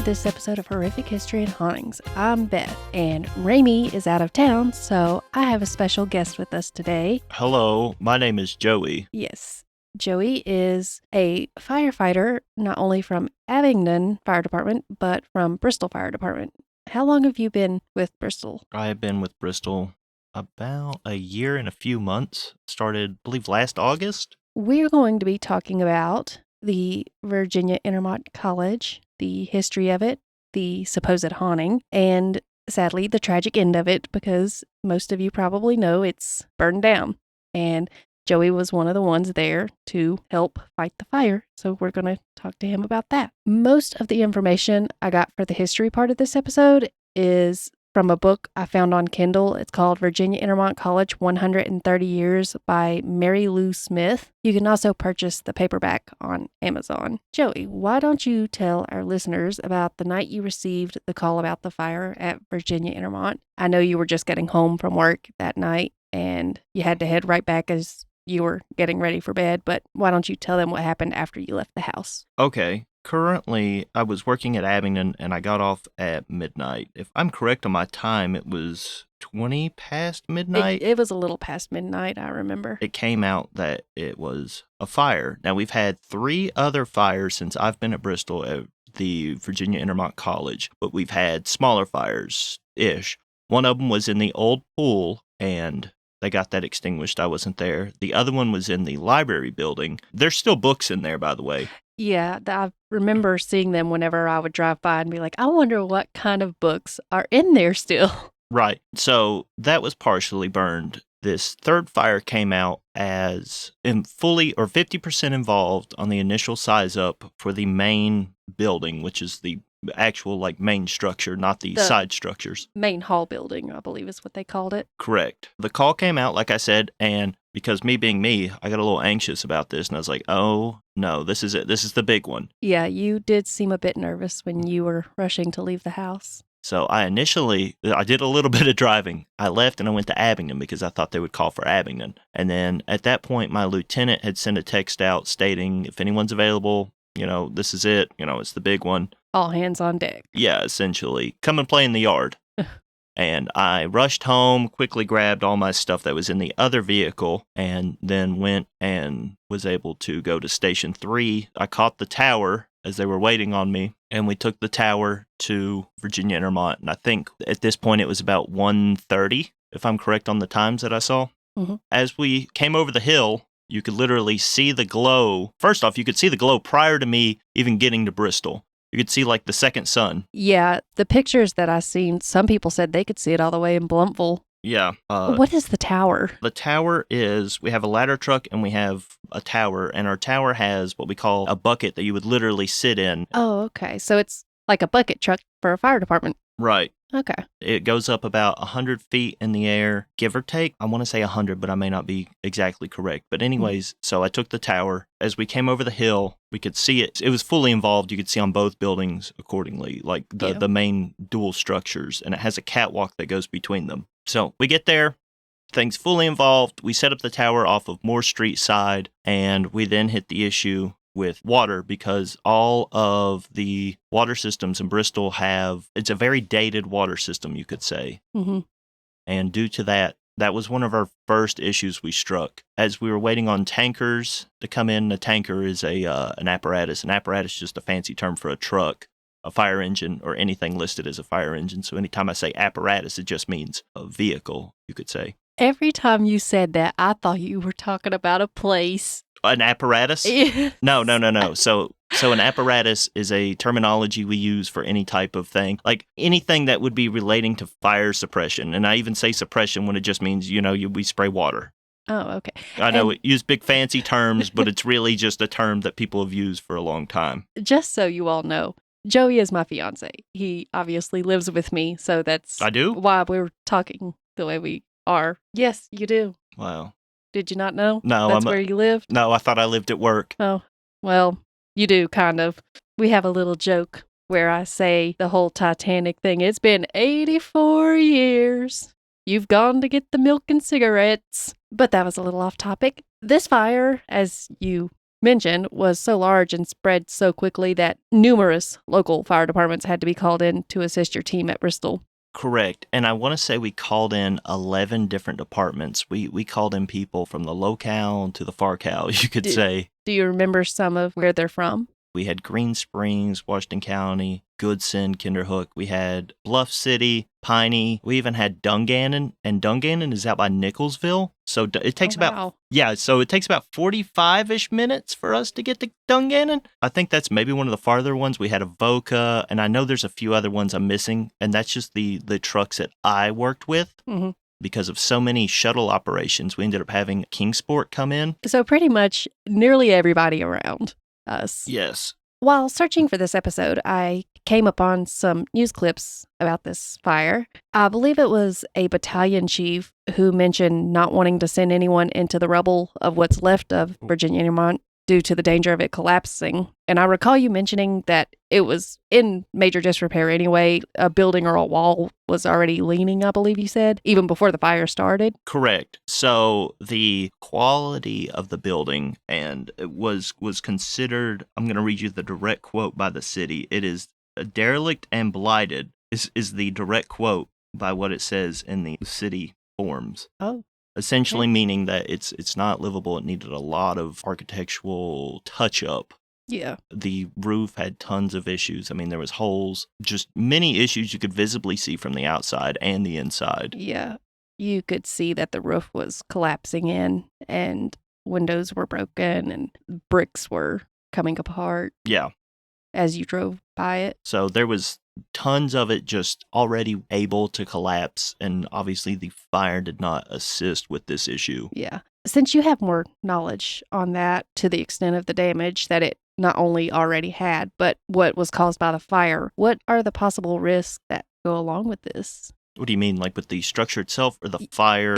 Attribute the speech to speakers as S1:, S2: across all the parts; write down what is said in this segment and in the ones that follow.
S1: this episode of Horrific History and Hauntings. I'm Beth, and Raimi is out of town, so I have a special guest with us today.
S2: Hello, my name is Joey.
S1: Yes, Joey is a firefighter, not only from Abingdon Fire Department, but from Bristol Fire Department. How long have you been with Bristol?
S2: I have been with Bristol about a year and a few months. Started, I believe, last August.
S1: We're going to be talking about the Virginia Intermont College, the history of it, the supposed haunting, and sadly, the tragic end of it, because most of you probably know it's burned down. And Joey was one of the ones there to help fight the fire, so we're going to talk to him about that. Most of the information I got for the history part of this episode is from a book I found on Kindle. It's called Virginia Intermont College 130 Years by Mary Lou Smith. You can also purchase the paperback on Amazon. Joey, why don't you tell our listeners about the night you received the call about the fire at Virginia Intermont? I know you were just getting home from work that night and you had to head right back as you were getting ready for bed, but why don't you tell them what happened after you left the house?
S2: Okay. Currently, I was working at Abingdon and I got off at midnight. If I'm correct on my time, it was 20 past midnight.
S1: It was a little past midnight, I remember.
S2: It came out that it was a fire. Now, we've had 3 other fires since I've been at Bristol at the Virginia Intermont College, but we've had smaller fires-ish. One of them was in the old pool, and they got that extinguished. I wasn't there. The other one was in the library building. There's still books in there, by the way.
S1: Yeah, I remember seeing them whenever I would drive by and be like, I wonder what kind of books are in there still.
S2: Right. So that was partially burned. This third fire came out as fully or 50% involved on the initial size up for the main building, which is the actual main structure, not the side structures.
S1: Main hall building, I believe is what they called it.
S2: Correct. The call came out, like I said, and because me being me, I got a little anxious about this, and I was like, oh, no, this is it. This is the big one.
S1: Yeah, you did seem a bit nervous when you were rushing to leave the house.
S2: So I did a little bit of driving. I left and I went to Abingdon because I thought they would call for Abingdon. And then at that point, my lieutenant had sent a text out stating, if anyone's available, this is it. It's the big one.
S1: All hands on deck.
S2: Yeah, essentially. Come and play in the yard. And I rushed home, quickly grabbed all my stuff that was in the other vehicle, and then went and was able to go to Station 3. I caught the tower as they were waiting on me, and we took the tower to Virginia Intermont. And I think at this point it was about 1:30, if I'm correct on the times that I saw.
S1: Mm-hmm.
S2: As we came over the hill, you could literally see the glow. First off, you could see the glow prior to me even getting to Bristol. You could see the second sun.
S1: Yeah, the pictures that I seen, some people said they could see it all the way in Blumpville.
S2: Yeah.
S1: What is the tower?
S2: The tower is, we have a ladder truck and we have a tower, and our tower has what we call a bucket that you would literally sit in.
S1: Oh, okay. So it's like a bucket truck for a fire department.
S2: Right.
S1: Okay.
S2: It goes up about 100 feet in the air, give or take. I want to say 100, but I may not be exactly correct. But anyways, So I took the tower. As we came over the hill, we could see it. It was fully involved. You could see on both buildings accordingly, the main dual structures. And it has a catwalk that goes between them. So we get there. Things fully involved. We set up the tower off of Moore Street side. And we then hit the issue with water, because all of the water systems in Bristol it's a very dated water system, you could say.
S1: Mm-hmm.
S2: And due to that was one of our first issues we struck. As we were waiting on tankers to come in, a tanker is an apparatus. An apparatus is just a fancy term for a truck, a fire engine, or anything listed as a fire engine. So anytime I say apparatus, it just means a vehicle, you could say.
S1: Every time you said that, I thought you were talking about a place.
S2: An apparatus? No. So an apparatus is a terminology we use for any type of thing, like anything that would be relating to fire suppression. And I even say suppression when it just means, we spray water.
S1: Oh, okay.
S2: I know it use big fancy terms, but it's really just a term that people have used for a long time.
S1: Just so you all know, Joey is my fiance. He obviously lives with me, so that's
S2: I do?
S1: Why we're talking the way we are. Yes, you do.
S2: Wow.
S1: Did you not know?
S2: No.
S1: That's where you lived?
S2: No, I thought I lived at work.
S1: Oh, well, you do, kind of. We have a little joke where I say the whole Titanic thing. It's been 84 years. You've gone to get the milk and cigarettes. But that was a little off topic. This fire, as you mentioned was so large and spread so quickly that numerous local fire departments had to be called in to assist your team at Bristol.
S2: Correct. And I want to say we called in 11 different departments. We called in people from the locale to the farcal, you could say.
S1: Do you remember some of where they're from?
S2: We had Green Springs, Washington County, Goodson, Kinderhook. We had Bluff City, Piney. We even had Dungannon, and Dungannon is out by Nicholsville. So it takes so it takes about 45-ish minutes for us to get to Dungannon. I think that's maybe one of the farther ones. We had Avoca, and I know there's a few other ones I'm missing, and that's just the trucks that I worked with.
S1: Mm-hmm.
S2: Because of so many shuttle operations, we ended up having Kingsport come in.
S1: So pretty much nearly everybody around us.
S2: Yes.
S1: While searching for this episode, I came upon some news clips about this fire. I believe it was a battalion chief who mentioned not wanting to send anyone into the rubble of what's left of Virginia Intermont due to the danger of it collapsing. And I recall you mentioning that it was in major disrepair anyway. A building or a wall was already leaning, I believe you said, even before the fire started.
S2: Correct. So the quality of the building and it was considered, I'm going to read you the direct quote by the city. It is derelict and blighted is the direct quote by what it says in the city forms.
S1: Oh.
S2: Essentially meaning that it's not livable. It needed a lot of architectural touch-up.
S1: Yeah.
S2: The roof had tons of issues. I mean, there was holes, just many issues you could visibly see from the outside and the inside.
S1: Yeah. You could see that the roof was collapsing in and windows were broken and bricks were coming apart.
S2: Yeah.
S1: As you drove by it.
S2: So there was tons of it just already able to collapse, and obviously the fire did not assist with this issue.
S1: Yeah. Since you have more knowledge on that to the extent of the damage that it not only already had, but what was caused by the fire, what are the possible risks that go along with this?
S2: What do you mean, like with the structure itself or the fire?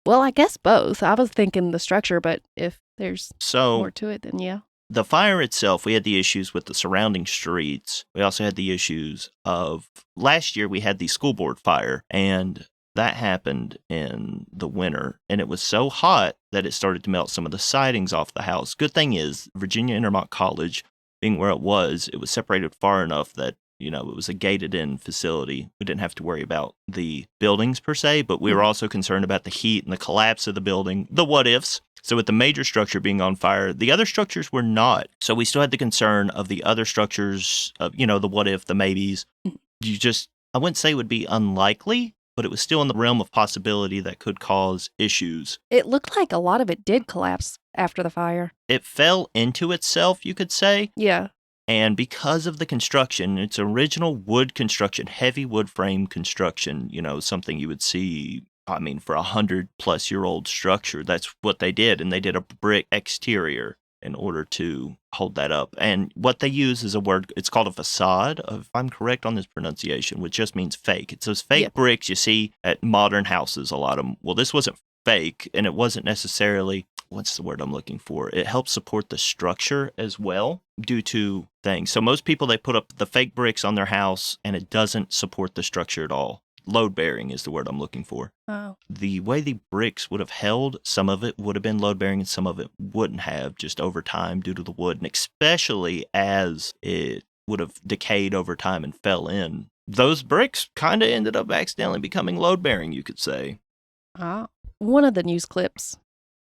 S1: Well, I guess both. I was thinking the structure, but if there's more to it, then yeah.
S2: The fire itself, we had the issues with the surrounding streets. We also had the issues of, last year we had the school board fire, and that happened in the winter, and it was so hot that it started to melt some of the sidings off the house. Good thing is, Virginia Intermont College, being where it was separated far enough that, it was a gated-in facility. We didn't have to worry about the buildings per se, but we were also concerned about the heat and the collapse of the building, the what-ifs. So with the major structure being on fire, the other structures were not. So we still had the concern of the other structures, of, the what if, the maybes. I wouldn't say it would be unlikely, but it was still in the realm of possibility that could cause issues.
S1: It looked like a lot of it did collapse after the fire.
S2: It fell into itself, you could say.
S1: Yeah.
S2: And because of the construction, its original wood construction, heavy wood frame construction, something you would see, for 100-plus-year-old structure, that's what they did. And they did a brick exterior in order to hold that up. And what they use is a word, it's called a facade, if I'm correct on this pronunciation, which just means fake. It's those fake bricks you see at modern houses, a lot of them. Well, this wasn't fake, and it wasn't necessarily, what's the word I'm looking for? It helps support the structure as well due to things. So most people, they put up the fake bricks on their house, and it doesn't support the structure at all. Load-bearing is the word I'm looking for.
S1: Oh.
S2: The way the bricks would have held, some of it would have been load-bearing and some of it wouldn't have, just over time due to the wood, and especially as it would have decayed over time and fell in. Those bricks kind of ended up accidentally becoming load-bearing, you could say.
S1: One of the news clips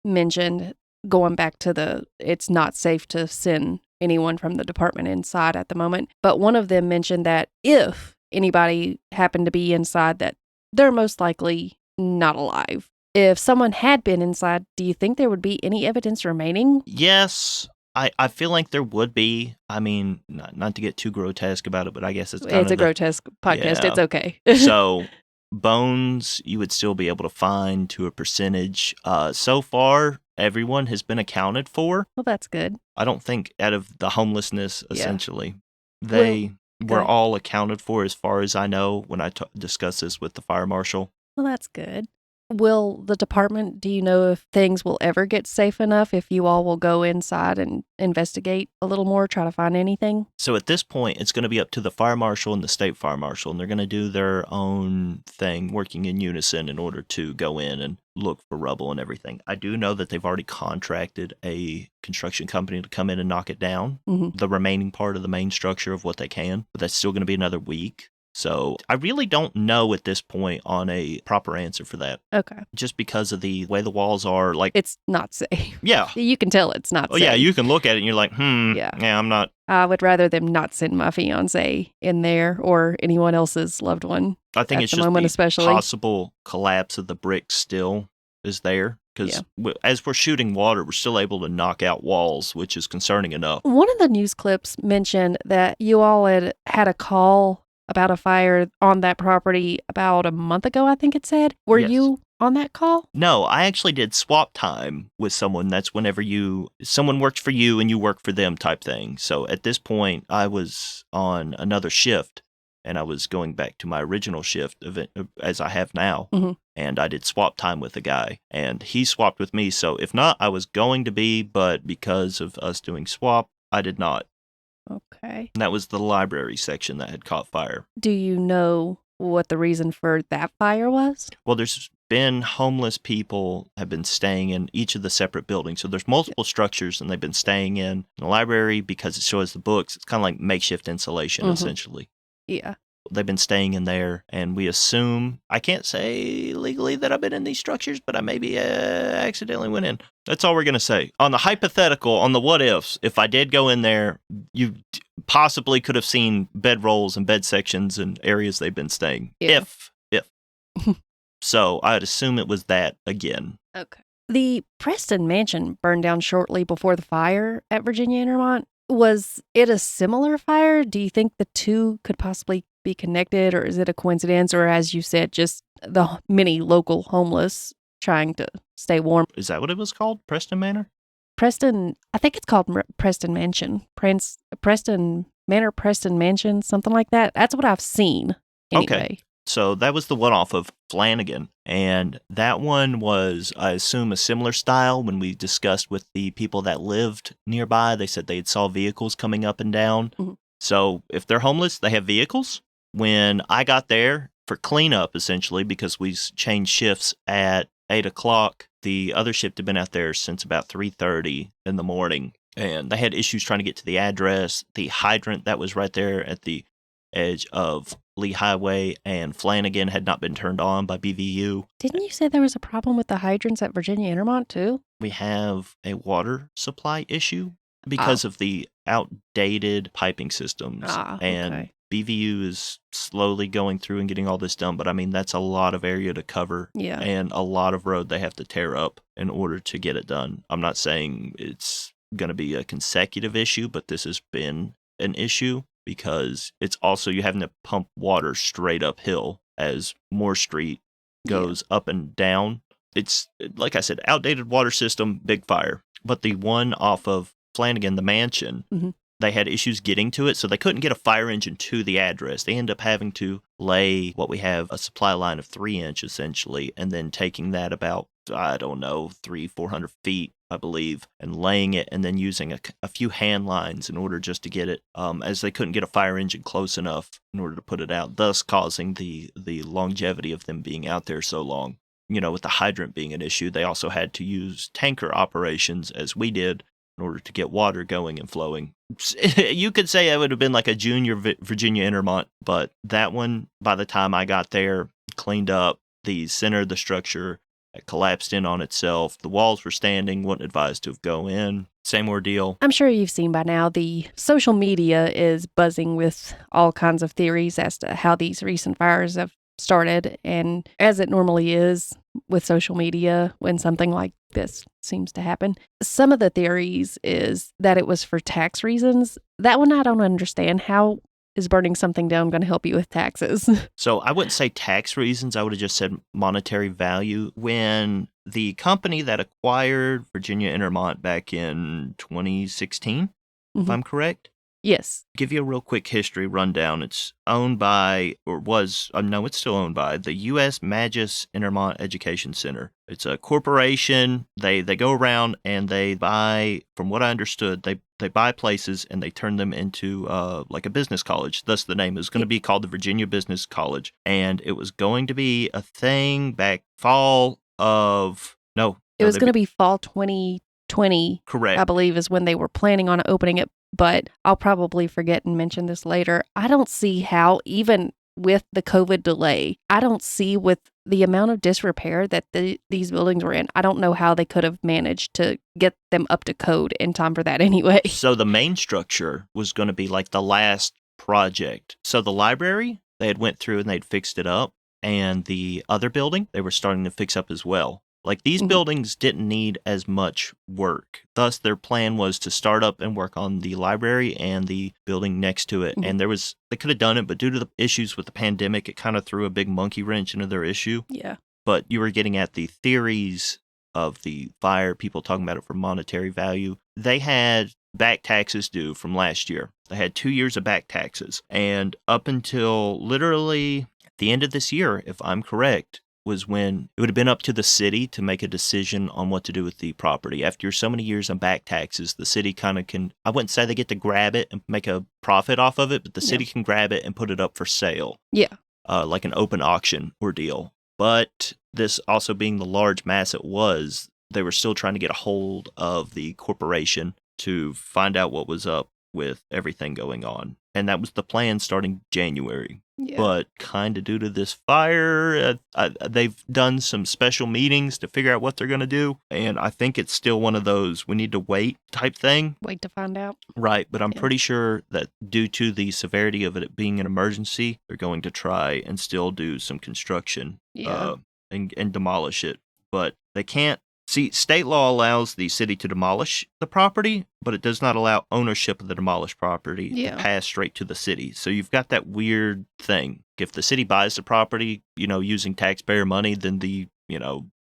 S1: mentioned, going back to it's not safe to send anyone from the department inside at the moment, but one of them mentioned that if anybody happened to be inside, that they're most likely not alive. If someone had been inside, do you think there would be any evidence remaining?
S2: Yes, I feel like there would be. Not to get too grotesque about it, but I guess it's
S1: a grotesque podcast. Yeah. It's okay.
S2: So bones you would still be able to find to a percentage. So far, everyone has been accounted for.
S1: Well, that's good.
S2: I don't think out of the homelessness, essentially, they were all accounted for as far as I know when I discussed this with the fire marshal.
S1: Well, that's good. Will the department, do you know if things will ever get safe enough, if you all will go inside and investigate a little more, try to find anything?
S2: So at this point, it's going to be up to the fire marshal and the state fire marshal, and they're going to do their own thing, working in unison in order to go in and look for rubble and everything. I do know that they've already contracted a construction company to come in and knock it down, the remaining part of the main structure of what they can, but that's still going to be another week. So I really don't know at this point on a proper answer for that.
S1: Okay.
S2: Just because of the way the walls are, like...
S1: It's not safe.
S2: Yeah.
S1: You can tell it's not safe.
S2: Yeah, you can look at it and you're like,
S1: Yeah,
S2: I'm not...
S1: I would rather them not send my fiance in there or anyone else's loved one.
S2: I think
S1: at
S2: it's
S1: the
S2: just
S1: moment,
S2: the
S1: especially.
S2: possible collapse of the brick still is there. Because as we're shooting water, we're still able to knock out walls, which is concerning enough.
S1: One of the news clips mentioned that you all had a call about a fire on that property about a month ago, I think it said. Were you on that call?
S2: No, I actually did swap time with someone. That's whenever someone worked for you and you work for them type thing. So at this point, I was on another shift and I was going back to my original shift as I have now. And I did swap time with a guy and he swapped with me. So if not, I was going to be, but because of us doing swap, I did not.
S1: Okay.
S2: And that was the library section that had caught fire.
S1: Do you know what the reason for that fire was?
S2: Well, there's been homeless people have been staying in each of the separate buildings. So there's multiple structures and they've been staying in the library because it shows the books. It's kind of like makeshift insulation, essentially.
S1: Yeah.
S2: They've been staying in there, and we assume, I can't say legally that I've been in these structures, but I maybe accidentally went in. That's all we're going to say. On the hypothetical, on the what ifs, if I did go in there, you possibly could have seen bedrolls and bed sections and areas they've been staying.
S1: Yeah.
S2: If. So I'd assume it was that again.
S1: Okay. The Preston mansion burned down shortly before the fire at Virginia Intermont. Was it a similar fire? Do you think the two could possibly be connected, or is it a coincidence, or as you said, just the many local homeless trying to stay warm?
S2: Is that what it was called? Preston Manor?
S1: Preston, I think it's called Preston Mansion. Preston Manor, Preston Mansion, something like that. That's what I've seen anyway.
S2: Okay. So that was the one off of Flanagan. And that one was, I assume, a similar style. When we discussed with the people that lived nearby, they said they saw vehicles coming up and down. So if they're homeless, they have vehicles. When I got there for cleanup, essentially, because we changed shifts at 8 o'clock, the other shift had been out there since about 3:30 in the morning. And they had issues trying to get to the address. The hydrant that was right there at the edge of Lee Highway and Flanagan had not been turned on by BVU.
S1: Didn't you say there was a problem with the hydrants at Virginia Intermont, too?
S2: We have a water supply issue because of the outdated piping systems. And BVU is slowly going through and getting all this done. But I mean, that's a lot of area to cover and a lot of road they have to tear up in order to get it done. I'm not saying it's going to be a consecutive issue, but this has been an issue because it's also you having to pump water straight uphill as Moore Street goes up and down. It's, like I said, outdated water system, big fire. But the one off of Flanagan, the mansion, they had issues getting to it, so they couldn't get a fire engine to the address. They end up having to lay what we have, a supply line of 3-inch, essentially, and then taking that about, 300-400 feet, I believe, and laying it, and then using a few hand lines in order just to get it, as they couldn't get a fire engine close enough in order to put it out, thus causing the longevity of them being out there so long. You know, with the hydrant being an issue, they also had to use tanker operations, as we did, in order to get water going and flowing. You could say it would have been like a junior Virginia Intermont, but that one, by the time I got there, cleaned up, the center of the structure collapsed in on itself. The walls were standing, wasn't advised to go in. Same ordeal. I'm
S1: sure you've seen by now the social media is buzzing with all kinds of theories as to how these recent fires have started. And as it normally is with social media, when something like this seems to happen, some of the theories is that it was for tax reasons. That one I don't understand. How is burning something down going to help you with taxes?
S2: So I wouldn't say tax reasons. I would have just said monetary value. When the company that acquired Virginia Intermont back in 2016, if I'm correct,
S1: Yes.
S2: Give you a real quick history rundown. It's owned by, or was, no, it's still owned by the U.S. Magis Intermont Education Center. It's a corporation. They go around and they buy, from what I understood, they buy places and they turn them into like a business college. Thus the name is going to be called the Virginia Business College. And it was going to be a thing back fall of no.
S1: It was going to be fall 2020,
S2: correct.
S1: I believe, is when they were planning on opening it. But I'll probably forget and mention this later. I don't see how, even with the COVID delay, I don't see with the amount of disrepair that these buildings were in, I don't know how they could have managed to get them up to code in time for that anyway.
S2: So the main structure was going to be like the last project. So the library, they had went through and they'd fixed it up. And the other building, they were starting to fix up as well. Like these buildings didn't need as much work. Thus, their plan was to start up and work on the library and the building next to it. And they could have done it, but due to the issues with the pandemic, it kind of threw a big monkey wrench into their issue.
S1: Yeah.
S2: But you were getting at the theories of the fire, people talking about it for monetary value. They had back taxes due from last year. They had 2 years of back taxes. And up until literally the end of this year, if I'm correct, was when it would have been up to the city to make a decision on what to do with the property. After so many years on back taxes, the city kind of can, I wouldn't say they get to grab it and make a profit off of it, but the city can grab it and put it up for sale.
S1: Yeah.
S2: Like an open auction ordeal. But this also being the large mass it was, they were still trying to get a hold of the corporation to find out what was up with everything going on. And that was the plan starting January. Yeah. But kind of due to this fire, they've done some special meetings to figure out what they're going to do. And I think it's still one of those we need to wait type thing.
S1: Wait to find out.
S2: Right. But I'm pretty sure that due to the severity of it being an emergency, they're going to try and still do some construction and demolish it. But they can't. See, state law allows the city to demolish the property, but it does not allow ownership of the demolished property to pass straight to the city. So you've got that weird thing. If the city buys the property, using taxpayer money, then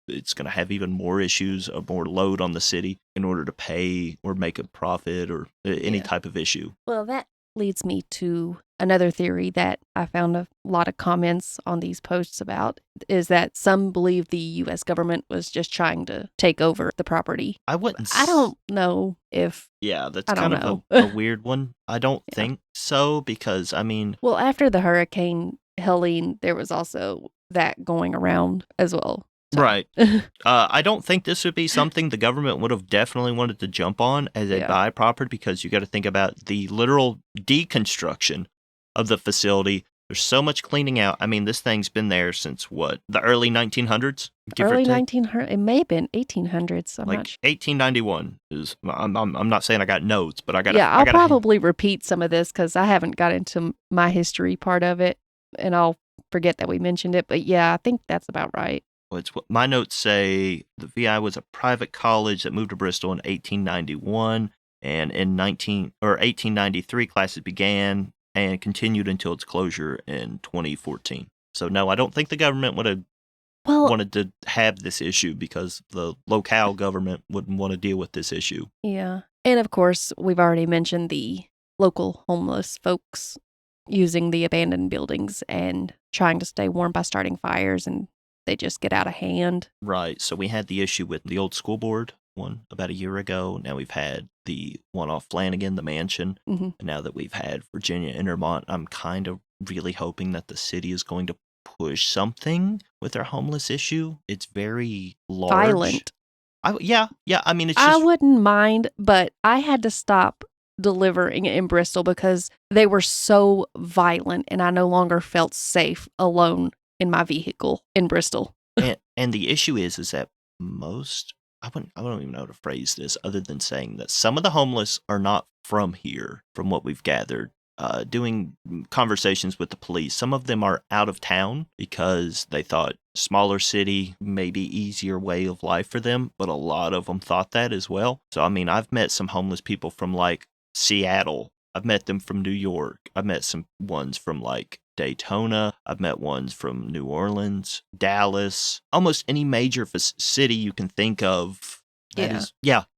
S2: it's going to have even more issues, or more load on the city in order to pay or make a profit or any type of issue.
S1: Well, that leads me to another theory that I found a lot of comments on these posts about, is that some believe the U.S. government was just trying to take over the property.
S2: I
S1: don't know if...
S2: Yeah, that's kind of a weird one. I don't think so, because,
S1: Well, after the Hurricane Helene, there was also that going around as well. So.
S2: Right. I don't think this would be something the government would have definitely wanted to jump on as a buy property, because you got to think about the literal deconstruction of the facility. There's so much cleaning out. This thing's been there since what? The early 1900s?
S1: Early 1900s. It may have been 1800s. I'm
S2: like
S1: not sure.
S2: 1891 is. I'm not saying I got notes, but I got.
S1: Yeah, I'll probably repeat some of this because I haven't got into my history part of it, and I'll forget that we mentioned it. But yeah, I think that's about right.
S2: Well, it's what my notes say. The VI was a private college that moved to Bristol in 1891, and in 1893 classes began and continued until its closure in 2014. So no, I don't think the government would have wanted to have this issue, because the locale government wouldn't want to deal with this issue.
S1: Yeah, and of course we've already mentioned the local homeless folks using the abandoned buildings and trying to stay warm by starting fires, and they just get out of hand.
S2: Right. So we had the issue with the old school board one about a year ago. Now we've had the one off Flanagan, the mansion. And now that we've had Virginia Intermont, I'm kind of really hoping that the city is going to push something with their homeless issue. It's very large.
S1: Violent.
S2: It's just...
S1: I wouldn't mind, but I had to stop delivering in Bristol because they were so violent, and I no longer felt safe alone in my vehicle in Bristol.
S2: and the issue is that most, I don't even know how to phrase this other than saying that some of the homeless are not from here, from what we've gathered. Doing conversations with the police, some of them are out of town because they thought smaller city may be easier way of life for them, but a lot of them thought that as well. So, I've met some homeless people from like Seattle. I've met them from New York. I've met some ones from like Daytona. I've met ones from New Orleans, Dallas, almost any major city you can think of. And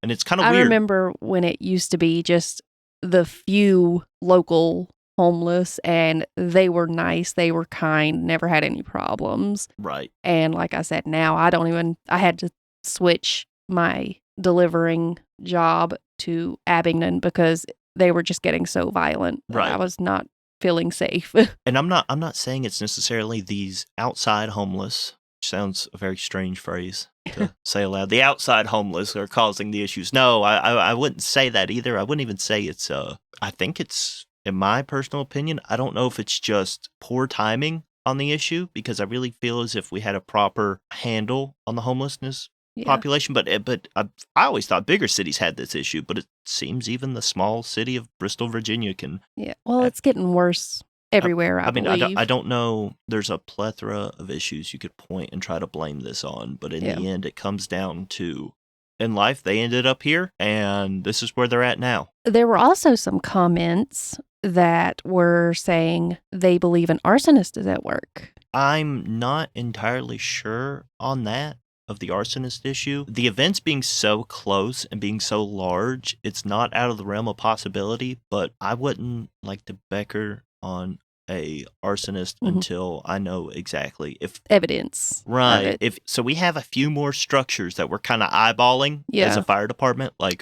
S2: it's kind of weird.
S1: I remember when it used to be just the few local homeless, and they were nice, they were kind, never had any problems.
S2: Right.
S1: And like I said, now I had to switch my delivering job to Abingdon because they were just getting so violent.
S2: Right.
S1: I was not feeling safe.
S2: And I'm not saying it's necessarily these outside homeless. Sounds a very strange phrase to say aloud. The outside homeless are causing the issues. No, I wouldn't say that either. I wouldn't even say it's, I think it's, in my personal opinion, I don't know if it's just poor timing on the issue, because I really feel as if we had a proper handle on the homelessness population. But I always thought bigger cities had this issue, but it seems even the small city of Bristol, Virginia can.
S1: Yeah. Well, it's getting worse everywhere, I believe.
S2: I don't know. There's a plethora of issues you could point and try to blame this on, but in the end, it comes down to, in life, they ended up here, and this is where they're at now.
S1: There were also some comments that were saying they believe an arsonist is at work.
S2: I'm not entirely sure on that, of the arsonist issue. The events being so close and being so large, it's not out of the realm of possibility, but I wouldn't like to becker on a arsonist until I know exactly if
S1: evidence.
S2: Right. So we have a few more structures that we're kind of eyeballing as a fire department. Like,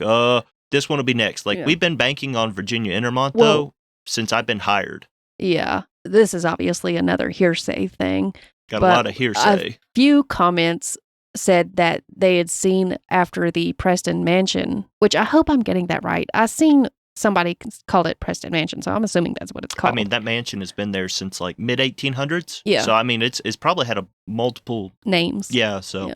S2: this one will be next. Like, we've been banking on Virginia Intermont, though, since I've been hired.
S1: Yeah. This is obviously another hearsay thing.
S2: Got a lot of hearsay.
S1: A few comments said that they had seen after the Preston Mansion, which I hope I'm getting that right. I seen somebody called it Preston Mansion, so I'm assuming that's what it's called.
S2: I mean, that mansion has been there since like mid-1800s.
S1: Yeah.
S2: So, I mean, it's probably had multiple
S1: names.
S2: Yeah, so. Yeah.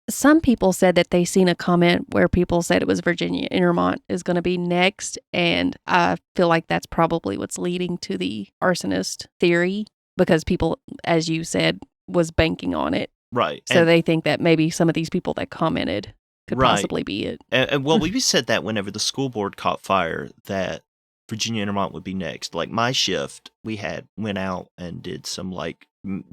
S1: Some people said that they seen a comment where people said it was Virginia Intermont is going to be next, and I feel like that's probably what's leading to the arsonist theory, because people, as you said, was banking on it.
S2: Right.
S1: So they think that maybe some of these people that commented could possibly be it.
S2: And well, we said that whenever the school board caught fire, that Virginia Intermont would be next. Like, my shift, we went out and did some, like,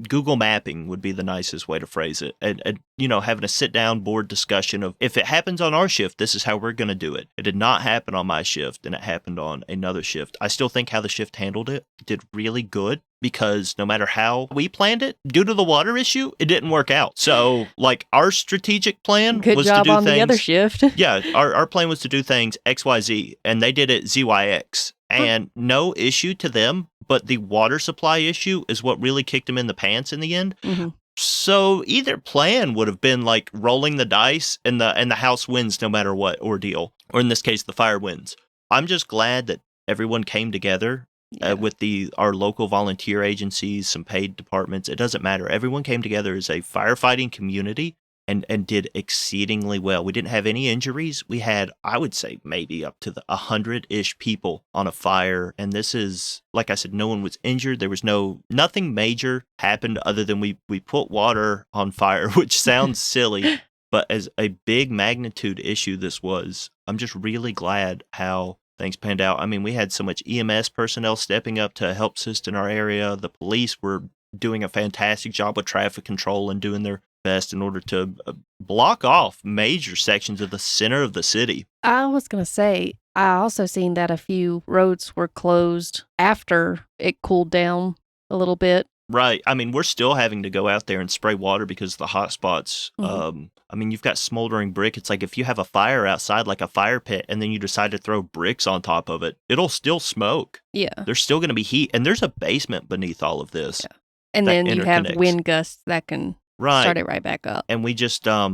S2: Google mapping would be the nicest way to phrase it. And having a sit-down board discussion of, if it happens on our shift, this is how we're going to do it. It did not happen on my shift, and it happened on another shift. I still think how the shift handled it did really good, because no matter how we planned it, due to the water issue, it didn't work out. So, like, our strategic plan was to do things... Good job on
S1: the other shift.
S2: Yeah, our plan was to do things XYZ, and they did it ZYX. And no issue to them, but the water supply issue is what really kicked them in the pants in the end.
S1: Mm-hmm.
S2: So either plan would have been like rolling the dice, and the house wins no matter what ordeal, or in this case, the fire wins. I'm just glad that everyone came together with our local volunteer agencies, some paid departments. It doesn't matter. Everyone came together as a firefighting community and did exceedingly well. We didn't have any injuries. We had, I would say, maybe up to 100-ish people on a fire. And this is, like I said, no one was injured. There was nothing major happened other than we put water on fire, which sounds silly, but as a big magnitude issue this was, I'm just really glad how things panned out. I mean, we had so much EMS personnel stepping up to help assist in our area. The police were doing a fantastic job with traffic control and doing their best in order to block off major sections of the center of the city.
S1: I was going to say, I also seen that a few roads were closed after it cooled down a little bit.
S2: Right. I mean, we're still having to go out there and spray water because of the hot spots.
S1: Mm-hmm.
S2: I mean, you've got smoldering brick. It's like if you have a fire outside, like a fire pit, and then you decide to throw bricks on top of it, it'll still smoke.
S1: Yeah.
S2: There's still going to be heat, and there's a basement beneath all of this.
S1: Yeah. And then you have wind gusts that can start it right back up.
S2: And we just, I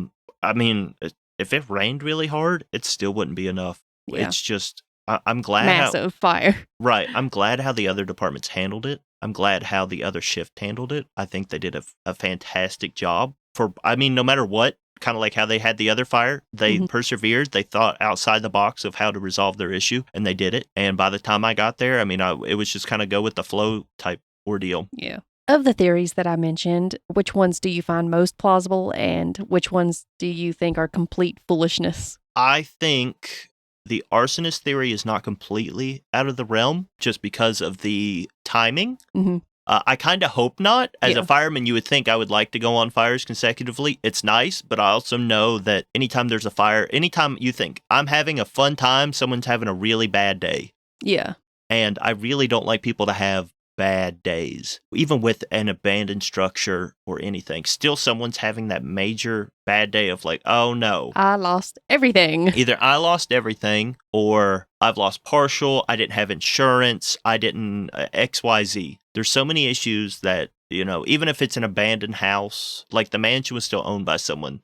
S2: mean, if it rained really hard, it still wouldn't be enough. Yeah. It's just, I'm glad
S1: massive fire.
S2: Right. I'm glad how the other departments handled it. I'm glad how the other shift handled it. I think they did a fantastic job. No matter what, kind of like how they had the other fire, they persevered. They thought outside the box of how to resolve their issue, and they did it. And by the time I got there, I mean, it was just kind of go with the flow type ordeal.
S1: Yeah. Of the theories that I mentioned, which ones do you find most plausible, and which ones do you think are complete foolishness?
S2: I think the arsonist theory is not completely out of the realm just because of the timing.
S1: Mm-hmm.
S2: I kind of hope not. As a fireman, you would think I would like to go on fires consecutively. It's nice, but I also know that anytime there's a fire, anytime you think I'm having a fun time, someone's having a really bad day.
S1: Yeah.
S2: And I really don't like people to have bad days, even with an abandoned structure or anything. Still, someone's having that major bad day of like, oh no,
S1: I lost everything.
S2: Either I lost everything, or I've lost partial, I didn't have insurance, I didn't XYZ. There's so many issues that even if it's an abandoned house, like the mansion was still owned by someone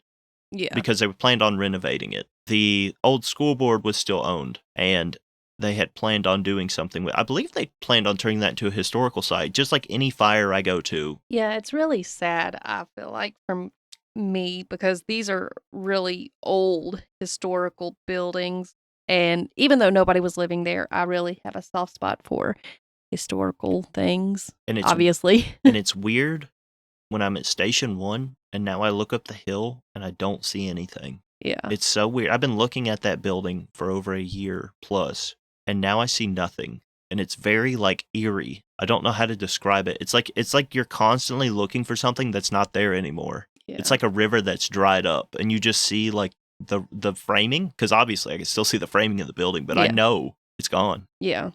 S1: Yeah.
S2: because they planned on renovating it. The old school board was still owned, and they had planned on doing something with. I believe they planned on turning that into a historical site, just like any fire I go to.
S1: Yeah, it's really sad, I feel like, from me, because these are really old historical buildings. And even though nobody was living there, I really have a soft spot for historical things,
S2: And
S1: obviously.
S2: And it's weird when I'm at Station 1 and now I look up the hill and I don't see anything.
S1: Yeah.
S2: It's so weird. I've been looking at that building for over a year plus, and now I see nothing. And it's very eerie. I don't know how to describe it. It's like you're constantly looking for something that's not there anymore.
S1: Yeah.
S2: It's like a river that's dried up, and you just see the framing, because obviously I can still see the framing of the building, but I know it's gone.
S1: Yeah.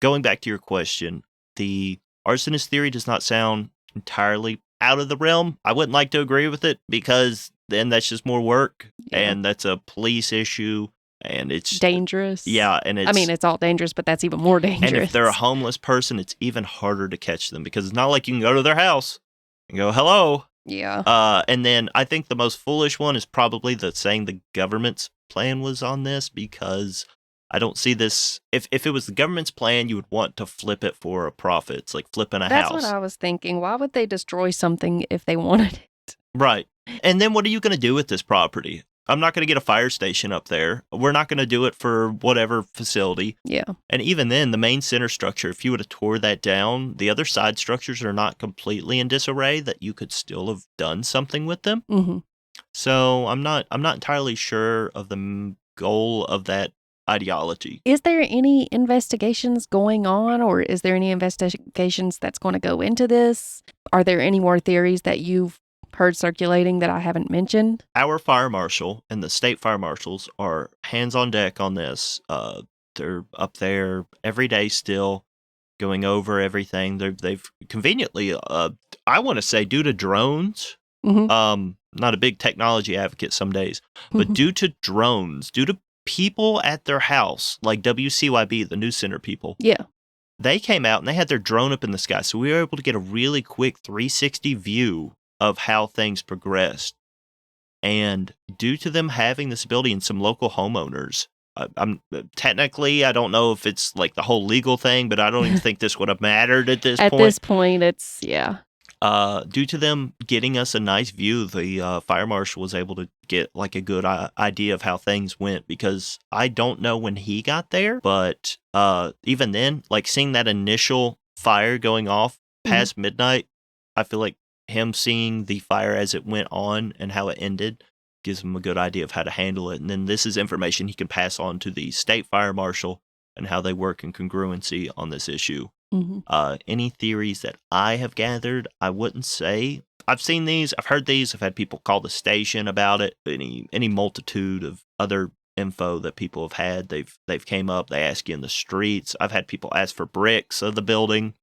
S2: Going back to your question, the arsonist theory does not sound entirely out of the realm. I wouldn't like to agree with it, because then that's just more work, and that's a police issue, and it's
S1: dangerous.
S2: Yeah, and
S1: it's all dangerous, but that's even more dangerous.
S2: And if they're a homeless person, it's even harder to catch them, because it's not like you can go to their house and go, hello.
S1: Yeah.
S2: And then I think the most foolish one is probably saying the government's plan was on this, because I don't see this. If it was the government's plan, you would want to flip it for a profit. It's like flipping a house.
S1: That's what I was thinking. Why would they destroy something if they wanted it?
S2: Right. And then what are you going to do with this property? I'm not going to get a fire station up there. We're not going to do it for whatever facility.
S1: Yeah.
S2: And even then, the main center structure, if you would have tore that down, the other side structures are not completely in disarray, that you could still have done something with them.
S1: Mm-hmm.
S2: So I'm not entirely sure of the goal of that ideology.
S1: Is there any investigations going on, or is there any investigations that's going to go into this? Are there any more theories that you've heard circulating that I haven't mentioned?
S2: Our fire marshal and the state fire marshals are hands on deck on this. They're up there every day still, going over everything. They've conveniently, I want to say, due to drones.
S1: Mm-hmm.
S2: Not a big technology advocate some days, but due to drones, due to people at their house, like WCYB, the news center people.
S1: Yeah.
S2: They came out and they had their drone up in the sky, so we were able to get a really quick 360 view of how things progressed. And due to them having this ability, and some local homeowners, I'm technically, I don't know if it's like the whole legal thing, but I don't even think this would have mattered at this point.
S1: At this point, it's, yeah.
S2: Due to them getting us a nice view, the fire marshal was able to get a good idea of how things went, because I don't know when he got there, but even then, seeing that initial fire going off past midnight, I feel like him seeing the fire as it went on and how it ended gives him a good idea of how to handle it. And then this is information he can pass on to the state fire marshal and how they work in congruency on this issue.
S1: Mm-hmm.
S2: Any theories that I have gathered, I wouldn't say. I've seen these, I've heard these, I've had people call the station about it. Any multitude of other info that people have had. They've came up, they ask you in the streets. I've had people ask for bricks of the building.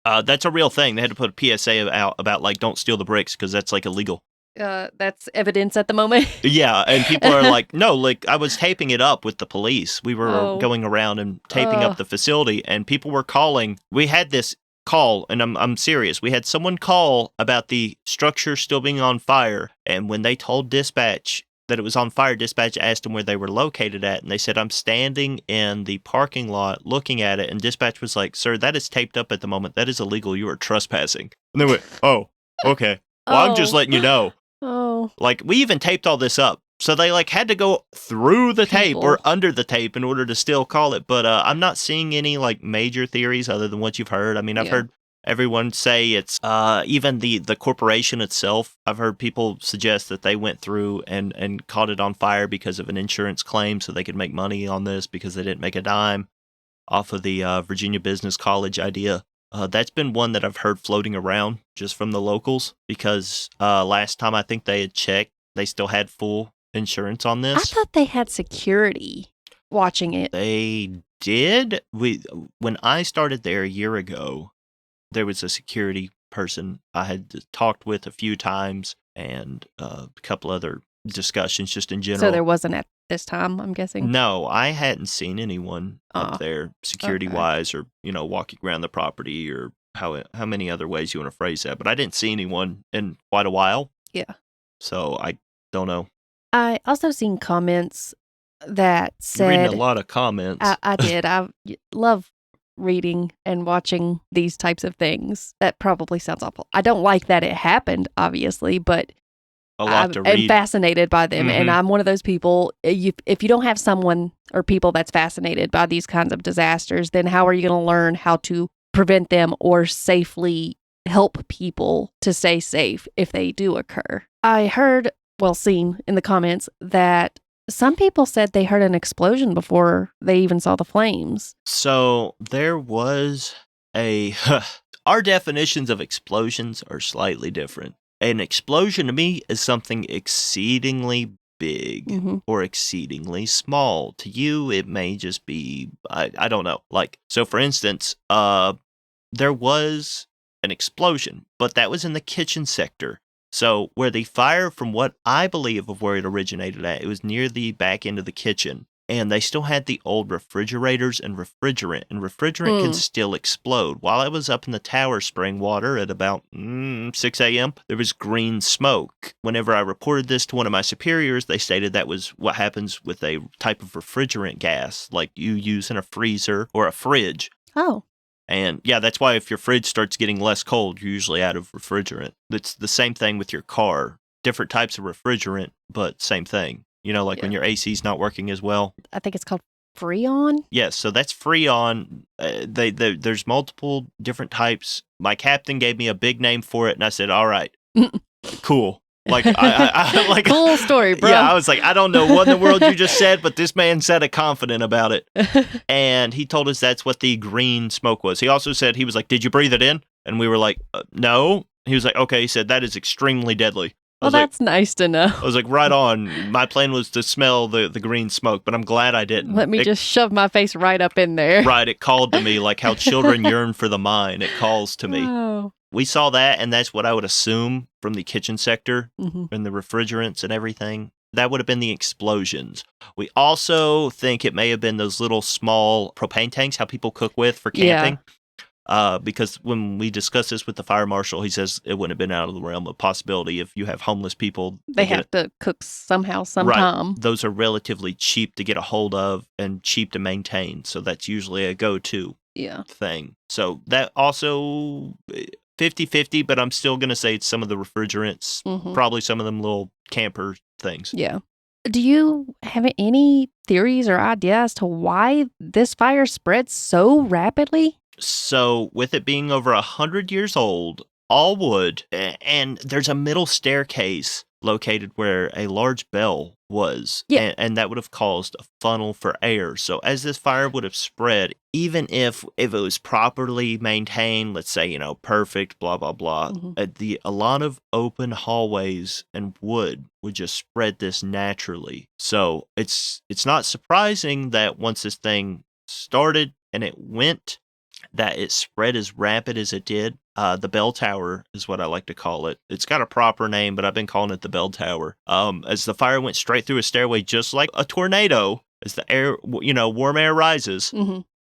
S2: That's a real thing. They had to put a PSA out about don't steal the bricks, because that's illegal.
S1: That's evidence at the moment.
S2: Yeah, and people are like, no, I was taping it up with the police. We were going around and taping up the facility, and people were calling. We had this call, and I'm serious. We had someone call about the structure still being on fire, and when they told dispatch that it was on fire, dispatch asked them where they were located at, and they said, I'm standing in the parking lot looking at it, and dispatch was like, sir, that is taped up at the moment. That is illegal. You are trespassing. And they went, oh, okay. Well, I'm just letting you know.
S1: Oh.
S2: We even taped all this up. So they had to go through the tape or under the tape in order to still call it. But I'm not seeing any major theories other than what you've heard. I mean, I've heard everyone say it's even the corporation itself. I've heard people suggest that they went through and caught it on fire because of an insurance claim, so they could make money on this because they didn't make a dime off of the Virginia Business College idea. That's been one that I've heard floating around just from the locals, because last time I think they had checked, they still had full insurance on this.
S1: I thought they had security watching it.
S2: They did. When I started there a year ago, there was a security person I had talked with a few times, and a couple other discussions just in general.
S1: So there wasn't at this time, I'm guessing?
S2: No, I hadn't seen anyone up there security-wise, or, walking around the property or how many other ways you want to phrase that, but I didn't see anyone in quite a while.
S1: Yeah.
S2: So I don't know.
S1: I also seen comments that
S2: You're reading
S1: said
S2: a lot of comments.
S1: I did. I love reading and watching these types of things. That probably sounds awful. I don't like that it happened, obviously, but
S2: a lot to
S1: I'm
S2: read.
S1: fascinated by them.
S2: Mhm.
S1: And I'm one of those people, if you don't have someone or people that's fascinated by these kinds of disasters, then how are you going to learn how to prevent them or safely help people to stay safe if they do occur? I heard, seen in the comments that some people said they heard an explosion before they even saw the flames.
S2: So there was our definitions of explosions are slightly different. An explosion to me is something exceedingly big
S1: Mm-hmm.
S2: or exceedingly small. To you, it may just be, I don't know. Like, so for instance, there was an explosion, but that was in the kitchen sector. So where the fire, from what I believe of where it originated at, it was near the back end of the kitchen. And they still had the old refrigerators and refrigerant. And refrigerant can still explode. While I was up in the tower spraying water at about 6 a.m., there was green smoke. Whenever I reported this to one of my superiors, they stated that was what happens with a type of refrigerant gas, like you use in a freezer or a fridge.
S1: Oh.
S2: And yeah, that's why if your fridge starts getting less cold, you're usually out of refrigerant. It's the same thing with your car. Different types of refrigerant, but same thing. You know, like when your AC's not working as well.
S1: I think it's called Freon.
S2: Yes, so that's Freon. There's multiple different types. My captain gave me a big name for it, and I said, all right, cool. Like, I like
S1: cool story, bro.
S2: Yeah, I was like, I don't know what in the world you just said, but this man sounded confident about it. And he told us that's what the green smoke was. He also said, he was like, did you breathe it in? And we were like, no. He was like, okay. He said, that is extremely deadly.
S1: Well, that's nice to know.
S2: I was like, right on. My plan was to smell the green smoke, but I'm glad I didn't.
S1: Let me just shove my face right up in there.
S2: Right. It called to me like how children yearn for the mine. It calls to me.
S1: Oh.
S2: We saw that, and that's what I would assume from the kitchen sector and the refrigerants and everything. That would have been the explosions. We also think it may have been those little small propane tanks, how people cook with for camping. Because when we discussed this with the fire marshal, he says it wouldn't have been out of the realm of possibility if you have homeless people.
S1: They have to cook somehow, sometime.
S2: Right. Those are relatively cheap to get a hold of and cheap to maintain. So that's usually a go-to thing. So that also 50-50, but I'm still going to say it's some of the refrigerants, probably some of them little camper things.
S1: Yeah. Do you have any theories or ideas as to why this fire spread so rapidly?
S2: So with it being over 100 years old, all wood, and there's a middle staircase located where a large bell was, and that would have caused a funnel for air. So as this fire would have spread, even if it was properly maintained, let's say, perfect, blah, blah, blah, a lot of open hallways and wood would just spread this naturally. So it's not surprising that once this thing started and it went, that it spread as rapid as it did. The bell tower is what I like to call it. It's got a proper name, but I've been calling it the bell tower. As the fire went straight through a stairway, just like a tornado, as the air, warm air rises,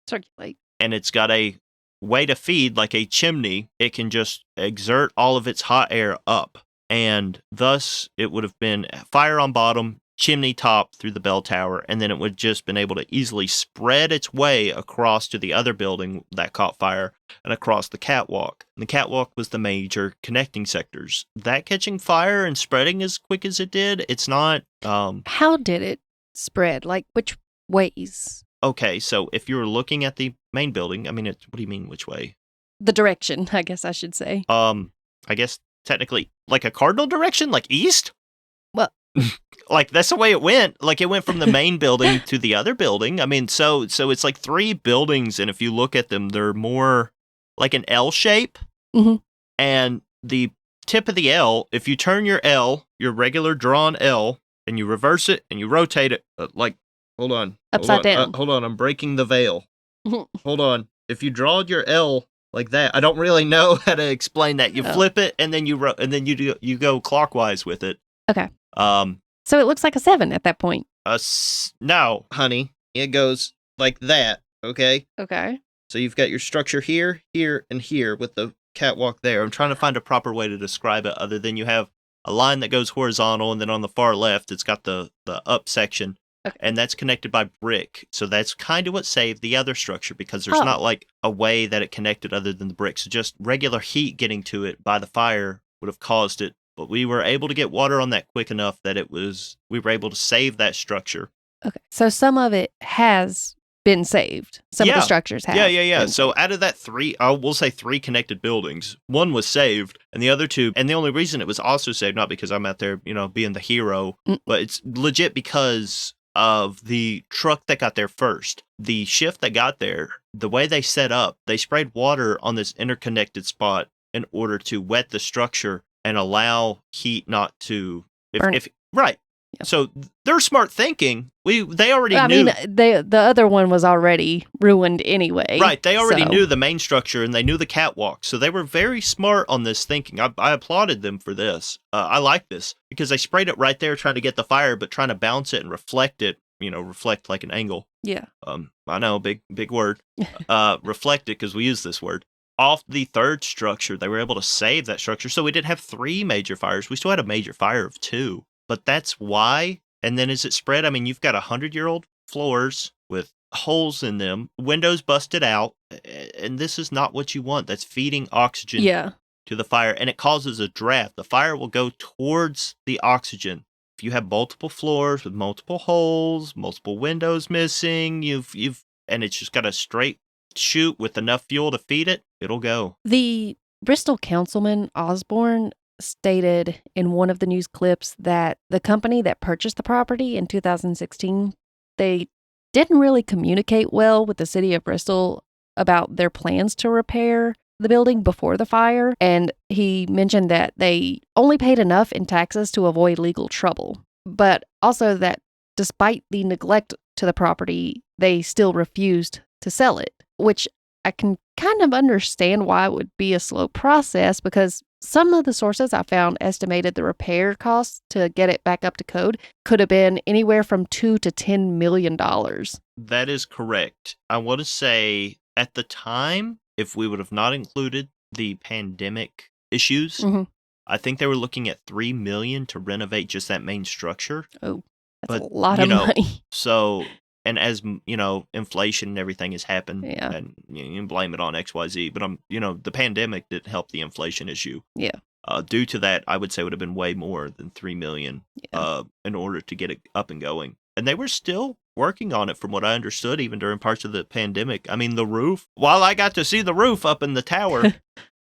S1: circulate,
S2: and it's got a way to feed like a chimney. It can just exert all of its hot air up, and thus it would have been fire on bottom, chimney top through the bell tower, and then it would just been able to easily spread its way across to the other building that caught fire and across the catwalk. And the catwalk was the major connecting sectors. That catching fire and spreading as quick as it did, it's not...
S1: How did it spread? Like, which ways?
S2: Okay, so if you were looking at the main building, I mean, what do you mean which way?
S1: The direction, I guess I should say.
S2: I guess technically like a cardinal direction, like east?
S1: Well...
S2: Like, that's the way it went. Like, it went from the main building to the other building. I mean, so it's like 3 buildings, and if you look at them, they're more like an L shape. And the tip of the L, if you turn your L, your regular drawn L, and you reverse it and you rotate it, hold on.
S1: Upside down.
S2: Hold on, I'm breaking the veil. Hold on. If you draw your L like that, I don't really know how to explain that. You flip it, and then you go clockwise with it.
S1: Okay. So it looks like a 7 at that point.
S2: No, honey. It goes like that, okay?
S1: Okay.
S2: So you've got your structure here, here, and here with the catwalk there. I'm trying to find a proper way to describe it other than you have a line that goes horizontal, and then on the far left, it's got the up section,
S1: Okay.
S2: and that's connected by brick. So that's kind of what saved the other structure because there's not like a way that it connected other than the brick. So just regular heat getting to it by the fire would have caused it. But we were able to get water on that quick enough that we were able to save that structure.
S1: Okay. So some of it has been saved. Some of the structures have.
S2: Yeah. So out of that we'll say 3 connected buildings, 1 was saved, and the other 2, and the only reason it was also saved, not because I'm out there, being the hero, but it's legit because of the truck that got there first. The shift that got there, the way they set up, they sprayed water on this interconnected spot in order to wet the structure and allow heat not to
S1: burn.
S2: Right.
S1: Yep.
S2: So their smart thinking, they already knew.
S1: I mean, the other one was already ruined anyway.
S2: Right, they already knew the main structure and they knew the catwalk. So they were very smart on this thinking. I applauded them for this. I like this because they sprayed it right there trying to get the fire, but trying to bounce it and reflect it, reflect like an angle.
S1: Yeah.
S2: I know, big word. Reflect it because we use this word. Off the third structure, they were able to save that structure. So we didn't have 3 major fires. We still had a major fire of 2. But that's why. And then as it spread, I mean, you've got 100-year-old floors with holes in them, windows busted out, and this is not what you want. That's feeding oxygen to the fire, and it causes a draft. The fire will go towards the oxygen. If you have multiple floors with multiple holes, multiple windows missing, and it's just got a straight chute with enough fuel to feed it, it'll go.
S1: The Bristol councilman, Osborne, stated in one of the news clips that the company that purchased the property in 2016, they didn't really communicate well with the city of Bristol about their plans to repair the building before the fire. And he mentioned that they only paid enough in taxes to avoid legal trouble, but also that despite the neglect to the property, they still refused to sell it, which I can kind of understand why it would be a slow process because some of the sources I found estimated the repair costs to get it back up to code could have been anywhere from $2 to $10 million.
S2: That is correct. I want to say at the time, if we would have not included the pandemic issues, I think they were looking at $3 million to renovate just that main structure.
S1: Oh, that's a lot of money.
S2: So, and as inflation and everything has happened, and you can blame it on XYZ, but the pandemic didn't help the inflation issue.
S1: Yeah.
S2: Due to that, I would say it would have been way more than $3 million in order to get it up and going. And they were still working on it, from what I understood, even during parts of the pandemic. I mean, the roof. While I got to see the roof up in the tower,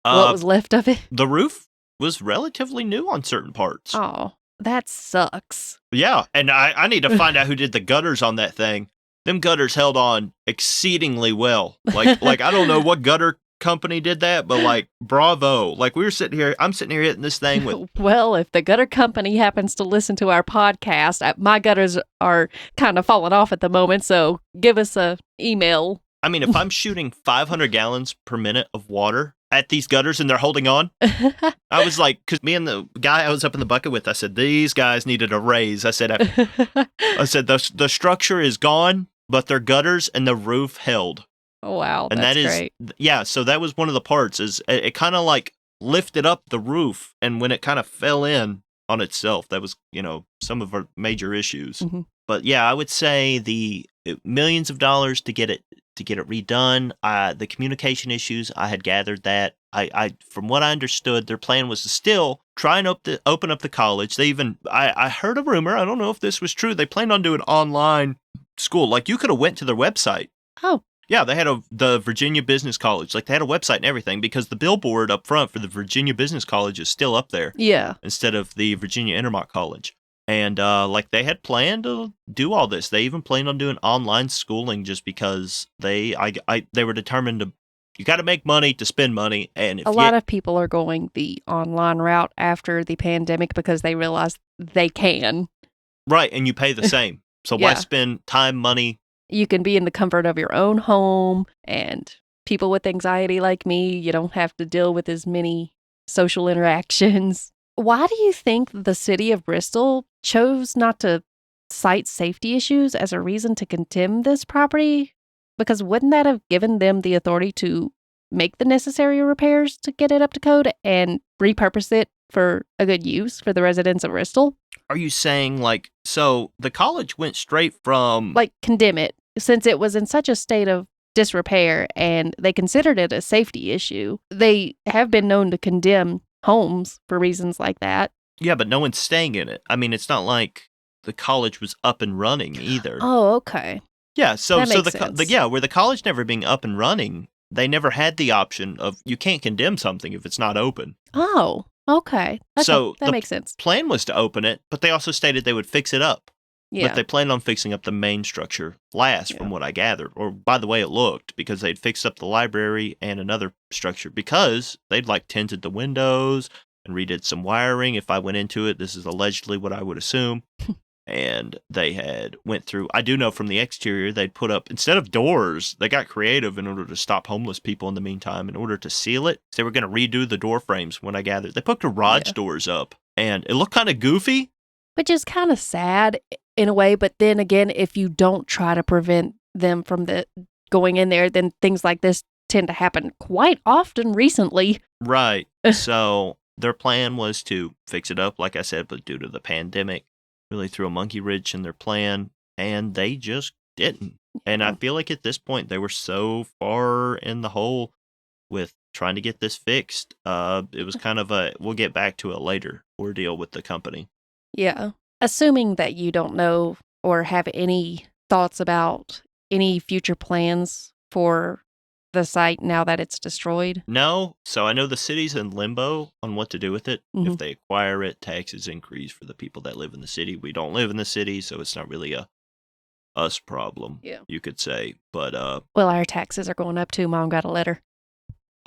S1: what was left of it?
S2: The roof was relatively new on certain parts.
S1: Oh. That sucks.
S2: Yeah, and I need to find out who did the gutters on that thing. Them gutters held on exceedingly well. Like I don't know what gutter company did that, but like bravo. Like I'm sitting here hitting this thing with.
S1: Well, if the gutter company happens to listen to our podcast, my gutters are kind of falling off at the moment, so give us a email.
S2: I mean, if I'm shooting 500 gallons per minute of water at these gutters and they're holding on, I was like, because me and the guy I was up in the bucket with, I said, these guys needed a raise. I said, the structure is gone, but their gutters and the roof held.
S1: Oh, wow.
S2: And
S1: that's great.
S2: Yeah, so that was one of the parts, is it kind of like lifted up the roof, and when it kind of fell in on itself, that was, some of our major issues.
S1: Mm-hmm.
S2: But yeah, I would say the millions of dollars to get it redone. The communication issues, I had gathered that. I from what I understood, their plan was to still try and open up the college. They even, I heard a rumor, I don't know if this was true, they planned on doing online school. Like, you could have went to their website.
S1: Oh.
S2: Yeah, they had the Virginia Business College. Like, they had a website and everything, because the billboard up front for the Virginia Business College is still up there.
S1: Yeah.
S2: Instead of the Virginia Intermont College. And they had planned to do all this. They even planned on doing online schooling just because they were determined to. You got to make money to spend money, and if
S1: a lot of people are going the online route after the pandemic because they realize they can.
S2: Right, and you pay the same. So why spend time, money?
S1: You can be in the comfort of your own home, and people with anxiety like me, you don't have to deal with as many social interactions. Why do you think the city of Bristol chose not to cite safety issues as a reason to condemn this property? Because wouldn't that have given them the authority to make the necessary repairs to get it up to code and repurpose it for a good use for the residents of Bristol?
S2: Are you saying, like, so the college went straight from...
S1: Like, condemn it, since it was in such a state of disrepair and they considered it a safety issue. They have been known to condemn homes for reasons like that.
S2: Yeah, but no one's staying in it. I mean, it's not like the college was up and running either.
S1: Oh, okay.
S2: Yeah, so
S1: That
S2: so
S1: makes sense.
S2: where the college never being up and running, they never had the option of you can't condemn something if it's not open.
S1: Oh, okay.
S2: So
S1: that
S2: the
S1: makes sense.
S2: plan was to open it, but they also stated they would fix it up.
S1: Yeah.
S2: But they planned on fixing up the main structure last,
S1: Yeah.
S2: from what I gathered, or by the way it looked, because they'd fixed up the library and another structure because they'd like tinted the windows and redid some wiring. If I went into it, this is allegedly what I would assume. And they had went through, I do know from the exterior, they'd put up, instead of doors, they got creative in order to stop homeless people in the meantime, in order to seal it. They were going to redo the door frames when I gathered. They put garage doors up, and it looked kind of goofy.
S1: Which is kind of sad in a way, but then again, if you don't try to prevent them from going in there, then things like this tend to happen quite often recently.
S2: Right. So their plan was to fix it up, like I said, but due to the pandemic, really threw a monkey wrench in their plan, and they just didn't. And I feel like at this point, they were so far in the hole with trying to get this fixed. It was kind of we'll get back to it later, ordeal with the company.
S1: Yeah. Assuming that you don't know or have any thoughts about any future plans for the site now that it's destroyed?
S2: No. So I know the city's in limbo on what to do with it. If they acquire it, taxes increase for the people that live in the city. We don't live in the city, so it's not really a us problem, you could say. But
S1: well, our taxes are going up too. Mom got a letter.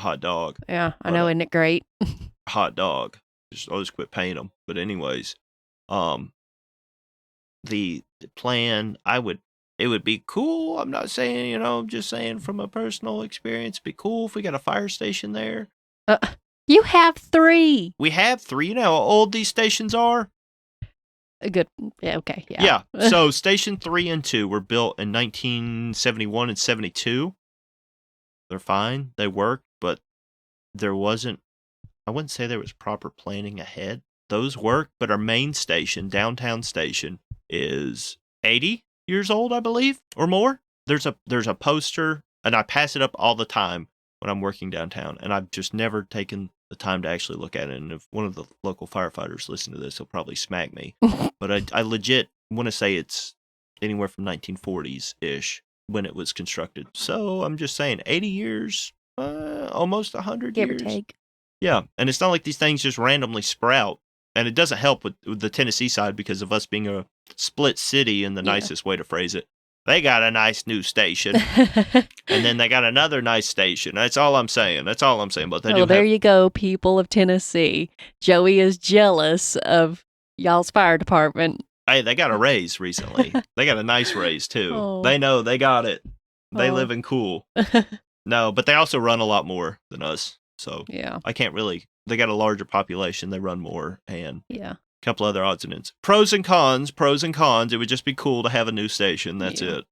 S2: Hot dog.
S1: Yeah, I know, isn't it great?
S2: Hot dog. I'll just quit paying them. But anyways, the plan, it would be cool. I'm not saying, I'm just saying from a personal experience, it'd be cool if we got a fire station there.
S1: You have 3.
S2: We have 3. You know how old these stations are?
S1: Good. Yeah, okay. Yeah.
S2: Yeah. So station 3 and 2 were built in 1971 and 72. They're fine. They work, but I wouldn't say there was proper planning ahead. Those work, but our main station, downtown station, is 80 years old, I believe, or more. There's a poster, and I pass it up all the time when I'm working downtown, and I've just never taken the time to actually look at it. And if one of the local firefighters listen to this, he'll probably smack me. But I legit want to say it's anywhere from 1940s-ish when it was constructed. So I'm just saying 80 years, almost 100 years.
S1: Give or take.
S2: Yeah, and it's not like these things just randomly sprout. And it doesn't help with the Tennessee side because of us being a split city in the nicest way to phrase it. They got a nice new station, and then they got another nice station. That's all I'm saying. But
S1: there you go, people of Tennessee. Joey is jealous of y'all's fire department.
S2: Hey, they got a raise recently. They got a nice raise, too.
S1: Oh.
S2: They know they got it. They live in cool. No, but they also run a lot more than us. So I can't really... They got a larger population. They run more. And a couple other odds and ends. Pros and cons. It would just be cool to have a new station. That's it.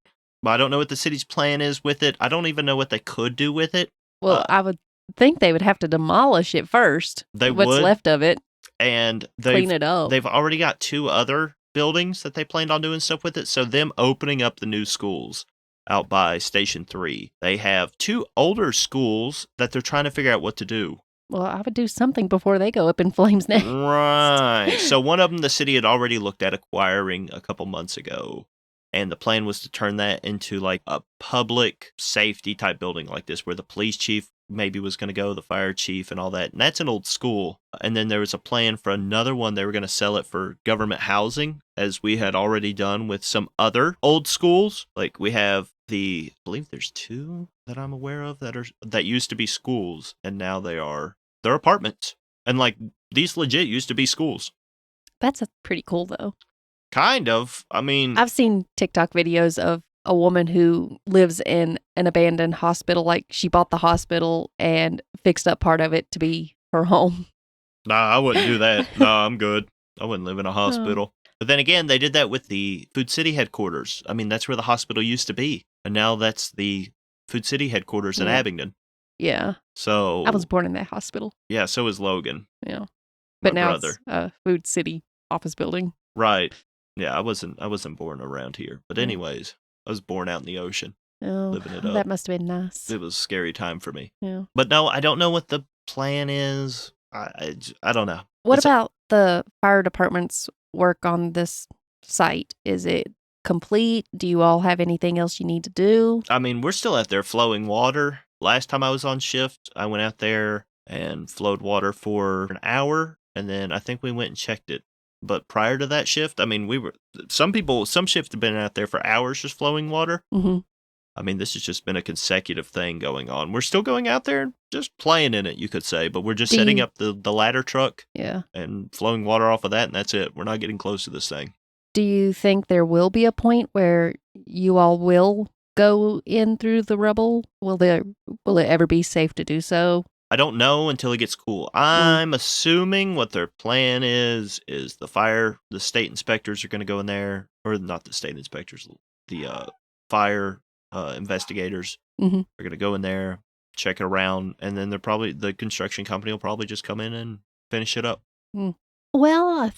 S2: But I don't know what the city's plan is with it. I don't even know what they could do with it.
S1: Well, I would think they would have to demolish it first. What's left of it.
S2: And
S1: clean it up.
S2: They've already got 2 other buildings that they planned on doing stuff with it. So them opening up the new schools out by Station 3. They have 2 older schools that they're trying to figure out what to do.
S1: Well, I would do something before they go up in flames next.
S2: Right. So one of them the city had already looked at acquiring a couple months ago. And the plan was to turn that into like a public safety type building like this, where the police chief maybe was going to go, the fire chief and all that. And that's an old school. And then there was a plan for another one. They were going to sell it for government housing, as we had already done with some other old schools. Like we have I believe there's 2 that I'm aware of that used to be schools, and now they're apartments. And like these legit used to be schools.
S1: That's pretty cool though.
S2: Kind of. I mean,
S1: I've seen TikTok videos of a woman who lives in an abandoned hospital. Like she bought the hospital and fixed up part of it to be her home.
S2: Nah, I wouldn't do that. Nah, I'm good. I wouldn't live in a hospital. But then again, they did that with the Food City headquarters. I mean, that's where the hospital used to be. and now that's the Food City headquarters in Abingdon.
S1: Yeah.
S2: So
S1: I was born in that hospital.
S2: Yeah, so is Logan.
S1: Yeah.
S2: My
S1: But now
S2: brother.
S1: it's a Food City office building.
S2: Right. Yeah, I wasn't born around here. But anyways, I was born out in the ocean.
S1: Oh,
S2: living it up.
S1: that must have been nice.
S2: It was a scary time for me.
S1: Yeah.
S2: But no, I don't know what the plan is. I don't know.
S1: What about the fire department's work on this site? Is it complete? Do you all have anything else you need to do?
S2: I mean, we're still out there flowing water. Last time I was on shift, I went out there and flowed water for an hour, and then I think we went and checked it. But prior to that shift, I mean, some shifts have been out there for hours just flowing water.
S1: Mm-hmm.
S2: I mean, this has just been a consecutive thing going on. We're still going out there and just playing in it, you could say, but we're just setting up the ladder truck and flowing water off of that, and that's it. We're not getting close to this thing.
S1: Do you think there will be a point where you all will go in through the rubble? Will it ever be safe to do so?
S2: I don't know until it gets cool. I'm assuming what their plan is the state inspectors are going to go in there, or not the state inspectors, the fire investigators are going to go in there, check it around, and then the construction company will probably just come in and finish it up.
S1: Well, I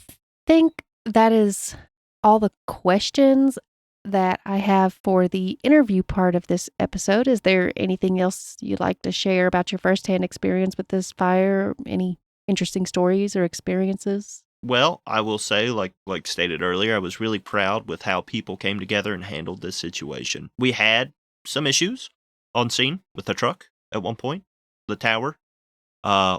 S1: think that is all the questions that I have for the interview part of this episode. Is there anything else you'd like to share about your firsthand experience with this fire? Any interesting stories or experiences?
S2: Well, I will say, like stated earlier, I was really proud with how people came together and handled this situation. We had some issues on scene with the truck at one point, the tower.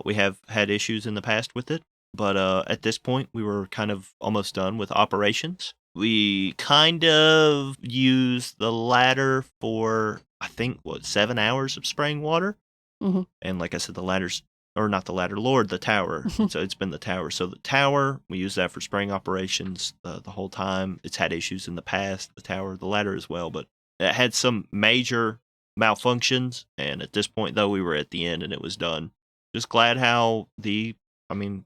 S2: We have had issues in the past with it, but at this point, we were kind of almost done with operations. We kind of used the ladder for, I think, 7 hours of spraying water.
S1: Mm-hmm.
S2: And like I said, the tower. So it's been the tower. So the tower, we use that for spraying operations the whole time. It's had issues in the past, the tower, the ladder as well, but it had some major malfunctions. And at this point, though, we were at the end and it was done. Just glad how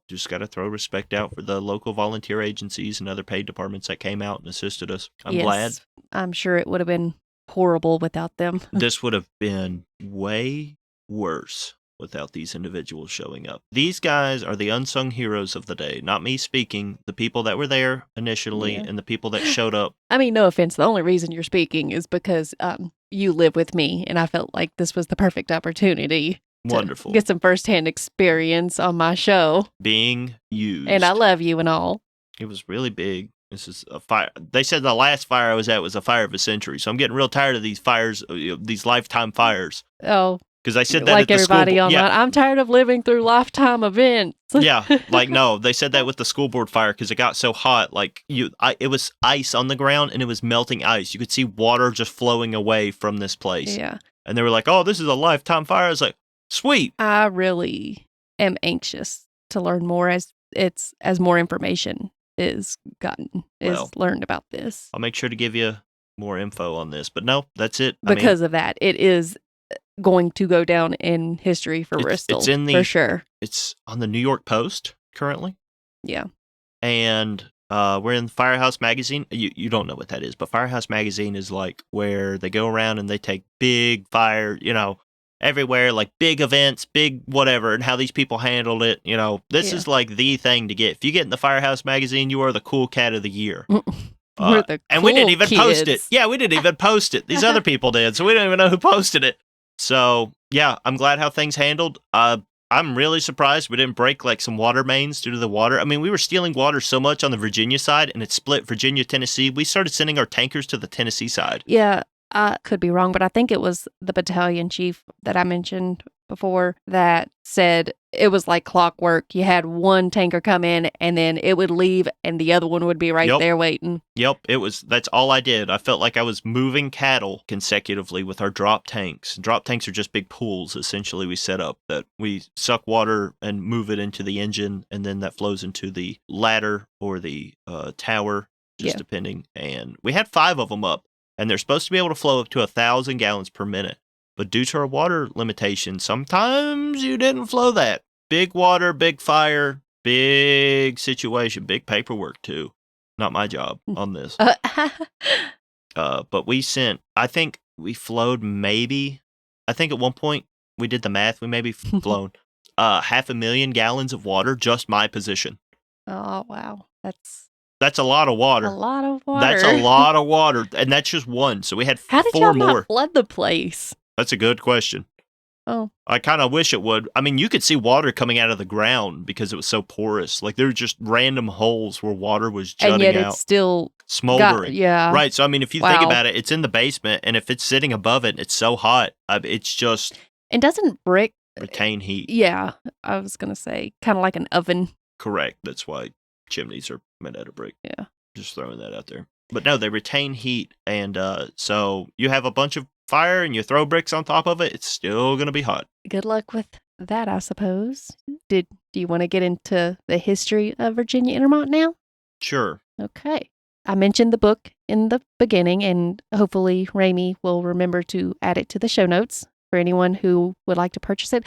S2: just got to throw respect out for the local volunteer agencies and other paid departments that came out and assisted us. I'm glad.
S1: I'm sure it would have been horrible without them.
S2: This would have been way worse without these individuals showing up. These guys are the unsung heroes of the day. Not me speaking, the people that were there initially and the people that showed up.
S1: I mean, no offense. The only reason you're speaking is because you live with me, and I felt like this was the perfect opportunity.
S2: Wonderful.
S1: Get some firsthand experience on my show.
S2: Being used.
S1: And I love you and all.
S2: It was really big. This is a fire. They said the last fire I was at was a fire of a century. So I'm getting real tired of these fires, these lifetime fires.
S1: Oh.
S2: Because I said that
S1: like
S2: at the
S1: everybody
S2: school
S1: online. I'm tired of living through lifetime events.
S2: No, they said that with the school board fire because it got so hot. It was ice on the ground and it was melting ice. You could see water just flowing away from this place.
S1: Yeah.
S2: And they were like, "Oh, this is a lifetime fire." I was like, "Sweet."
S1: I really am anxious to learn more as more information is learned about this.
S2: I'll make sure to give you more info on this. But no, that's it.
S1: Because of that, it is going to go down in history for Bristol.
S2: It's
S1: for sure.
S2: It's on the New York Post currently.
S1: Yeah.
S2: And we're in Firehouse Magazine. You don't know what that is, but Firehouse Magazine is like where they go around and they take big fire, everywhere, like big events, big whatever, and how these people handled it. This is like the thing to get. If you get in the Firehouse Magazine, you are the cool cat of the year.
S1: We're the
S2: and
S1: cool
S2: we didn't even
S1: kids.
S2: post it. Yeah, we didn't even post it. These other people did, so we don't even know who posted it. So, yeah, I'm glad how things handled. I'm really surprised we didn't break like some water mains due to the water. I mean, we were stealing water so much on the Virginia side, and it split Virginia, Tennessee. We started sending our tankers to the Tennessee side.
S1: Yeah, I could be wrong, but I think it was the battalion chief that I mentioned before that said it was like clockwork. You had one tanker come in, and then it would leave, and the other one would be right there waiting.
S2: Yep, that's all I did. I felt like I was moving cattle consecutively with our drop tanks. Drop tanks are just big pools, essentially, we set up that we suck water and move it into the engine, and then that flows into the ladder or the tower, just depending. And we had 5 of them up, and they're supposed to be able to flow up to 1,000 gallons per minute. But due to our water limitations, sometimes you didn't flow that. Big water, big fire, big situation, big paperwork too. Not my job on this. But we sent, I think we flowed maybe, I think at one point we did the math, we maybe flown 500,000 gallons of water, just my position.
S1: Oh, wow.
S2: That's a lot of water.
S1: A lot of water.
S2: That's a lot of water. And that's just one. So we had
S1: How did
S2: 4
S1: y'all
S2: more.
S1: not flood the place?
S2: That's a good question.
S1: Oh.
S2: I kind of wish it would. I mean, you could see water coming out of the ground because it was so porous. Like there were just random holes where water was jutting
S1: And yet
S2: out.
S1: it's still
S2: Smoldering.
S1: yeah.
S2: Right. So, I mean, if you think about it, it's in the basement. And if it's sitting above it and it's so hot, it's just.
S1: And doesn't brick
S2: retain heat?
S1: Yeah. I was going to say kind of like an oven.
S2: Correct. That's why chimneys are made out of brick.
S1: Yeah.
S2: Just throwing that out there. But no, they retain heat. And so you have a bunch of fire and you throw bricks on top of it, it's still going to be hot.
S1: Good luck with that, I suppose. Do you want to get into the history of Virginia Intermont now?
S2: Sure.
S1: Okay. I mentioned the book in the beginning, and hopefully Raimi will remember to add it to the show notes for anyone who would like to purchase it.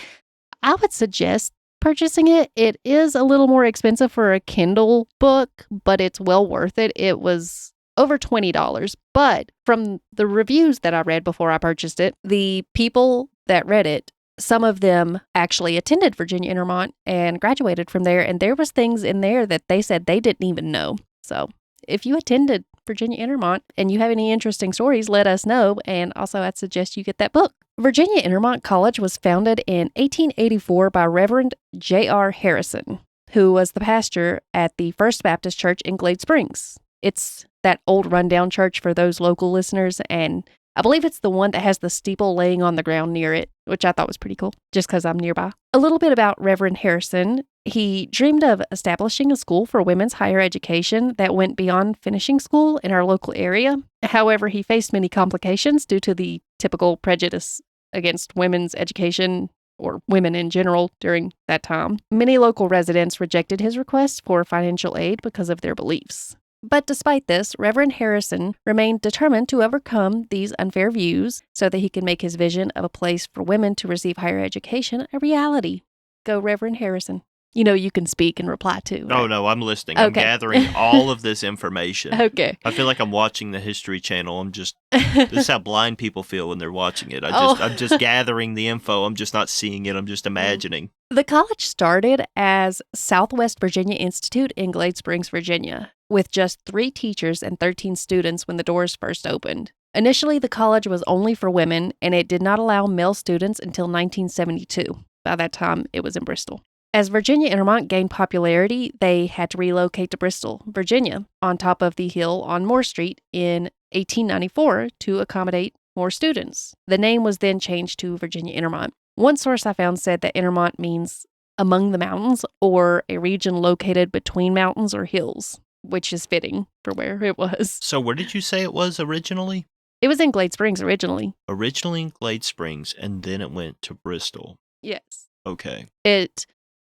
S1: I would suggest purchasing it. It is a little more expensive for a Kindle book, but it's well worth it. It was over $20. But from the reviews that I read before I purchased it, the people that read it, some of them actually attended Virginia Intermont and graduated from there. And there was things in there that they said they didn't even know. So if you attended Virginia Intermont and you have any interesting stories, let us know. And also I'd suggest you get that book. Virginia Intermont College was founded in 1884 by Reverend J.R. Harrison, who was the pastor at the First Baptist Church in Glade Springs. It's that old rundown church for those local listeners, and I believe it's the one that has the steeple laying on the ground near it, which I thought was pretty cool, just because I'm nearby. A little bit about Reverend Harrison. He dreamed of establishing a school for women's higher education that went beyond finishing school in our local area. However, he faced many complications due to the typical prejudice against women's education or women in general during that time. Many local residents rejected his request for financial aid because of their beliefs. But despite this, Reverend Harrison remained determined to overcome these unfair views so that he could make his vision of a place for women to receive higher education a reality. Go, Reverend Harrison. You know you can speak and reply too. Right?
S2: Oh, no, I'm listening. Okay. I'm gathering all of this information.
S1: Okay.
S2: I feel like I'm watching the History Channel. This is how blind people feel when they're watching it. I'm just gathering the info. I'm just not seeing it. I'm just imagining.
S1: The college started as Southwest Virginia Institute in Glade Springs, Virginia, with just 3 teachers and 13 students when the doors first opened. Initially, the college was only for women, and it did not allow male students until 1972. By that time, it was in Bristol. As Virginia Intermont gained popularity, they had to relocate to Bristol, Virginia, on top of the hill on Moore Street in 1894 to accommodate more students. The name was then changed to Virginia Intermont. One source I found said that Intermont means among the mountains or a region located between mountains or hills, which is fitting for where it was.
S2: So where did you say it was originally?
S1: It was in Glade Springs originally.
S2: Originally in Glade Springs, and then it went to Bristol.
S1: Yes.
S2: Okay.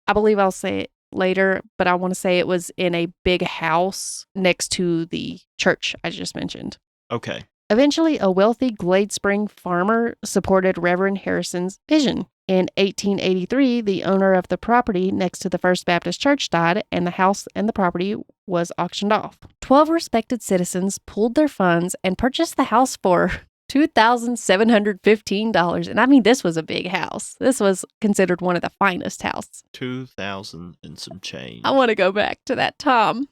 S1: I believe I'll say it later, but I want to say it was in a big house next to the church I just mentioned.
S2: Okay.
S1: Eventually, a wealthy Glade Spring farmer supported Reverend Harrison's vision. In 1883, the owner of the property next to the First Baptist Church died, and the house and the property was auctioned off. 12 respected citizens pooled their funds and purchased the house for $2,715. And I mean, this was a big house. This was considered one of the finest houses.
S2: 2,000 and some change.
S1: I want to go back to that time.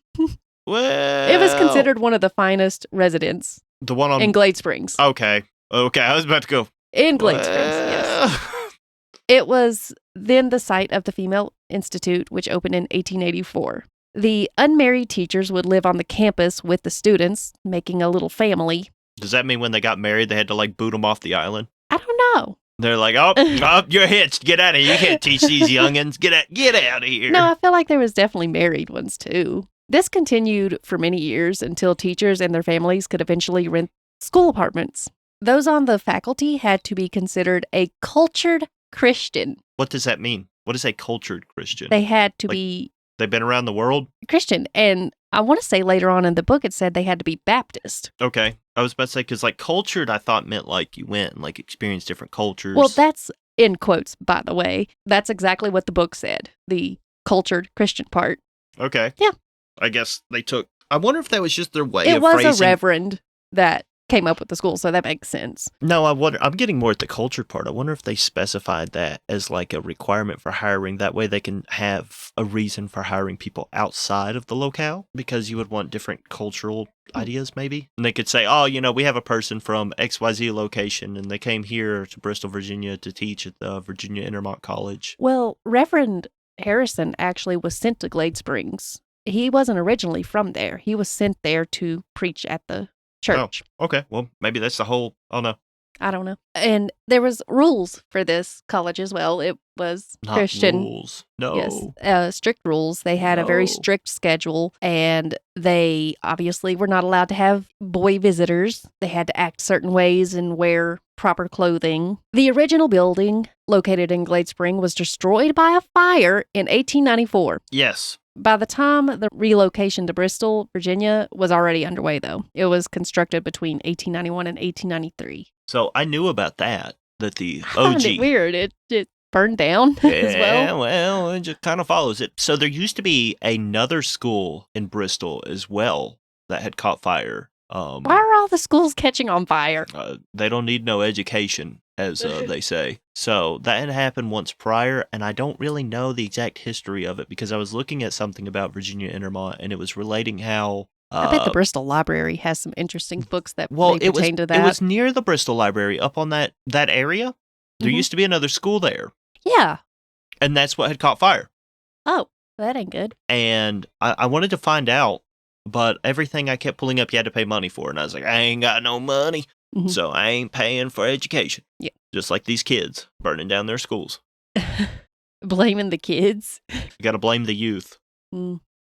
S2: Well,
S1: it was considered one of the finest residents.
S2: The one on
S1: in Glade Springs.
S2: Okay. I was about to go.
S1: In Glade Springs, yes. It was then the site of the Female Institute, which opened in 1884. The unmarried teachers would live on the campus with the students, making a little family.
S2: Does that mean when they got married, they had to boot them off the island?
S1: I don't know.
S2: They're like, oh, you're hitched. Get out of here. You can't teach these youngins. Get out of here.
S1: No, I feel like there was definitely married ones too. This continued for many years until teachers and their families could eventually rent school apartments. Those on the faculty had to be considered a cultured Christian.
S2: What does that mean? What is a cultured Christian?
S1: They had to be...
S2: They've been around the world?
S1: Christian. And I want to say later on in the book it said they had to be Baptist.
S2: Okay. I was about to say, because cultured I thought meant you went and experienced different cultures.
S1: Well, that's in quotes, by the way. That's exactly what the book said. The cultured Christian part.
S2: Okay.
S1: Yeah.
S2: I guess they took... I wonder if that was just their way
S1: of phrasing... It was a reverend that came up with the school, so that makes sense.
S2: No, I'm getting more at the culture part. I wonder if they specified that as like a requirement for hiring. That way they can have a reason for hiring people outside of the locale, because you would want different cultural ideas maybe. And they could say, oh, we have a person from XYZ location and they came here to Bristol, Virginia to teach at the Virginia Intermont College.
S1: Well, Reverend Harrison actually was sent to Glade Springs. He wasn't originally from there. He was sent there to preach at the church.
S2: Oh, okay. Well, maybe that's the whole, oh no.
S1: I don't know. And there was rules for this college as well. It was
S2: Not
S1: Christian.
S2: rules. No.
S1: Yes, strict rules. They had a very strict schedule, and they obviously were not allowed to have boy visitors. They had to act certain ways and wear proper clothing. The original building, located in Glade Spring, was destroyed by a fire in 1894.
S2: Yes.
S1: By the time the relocation to Bristol, Virginia, was already underway, though. It was constructed between 1891 and 1893.
S2: So I knew about that the
S1: I
S2: OG.
S1: found it weird. It burned down as well.
S2: Well, it just kind of follows it. So there used to be another school in Bristol as well that had caught fire.
S1: Why are all the schools catching on fire?
S2: They don't need no education, as they say. So that had happened once prior, and I don't really know the exact history of it because I was looking at something about Virginia Intermont, and it was relating how...
S1: I bet the Bristol Library has some interesting books that may pertain to that.
S2: It was near the Bristol Library, up on that area. There used to be another school there.
S1: Yeah.
S2: And that's what had caught fire.
S1: Oh, that ain't good.
S2: And I wanted to find out, but everything I kept pulling up, you had to pay money for. And I was like, I ain't got no money, so I ain't paying for education.
S1: Yeah.
S2: Just like these kids burning down their schools.
S1: Blaming the kids.
S2: You got to blame the youth.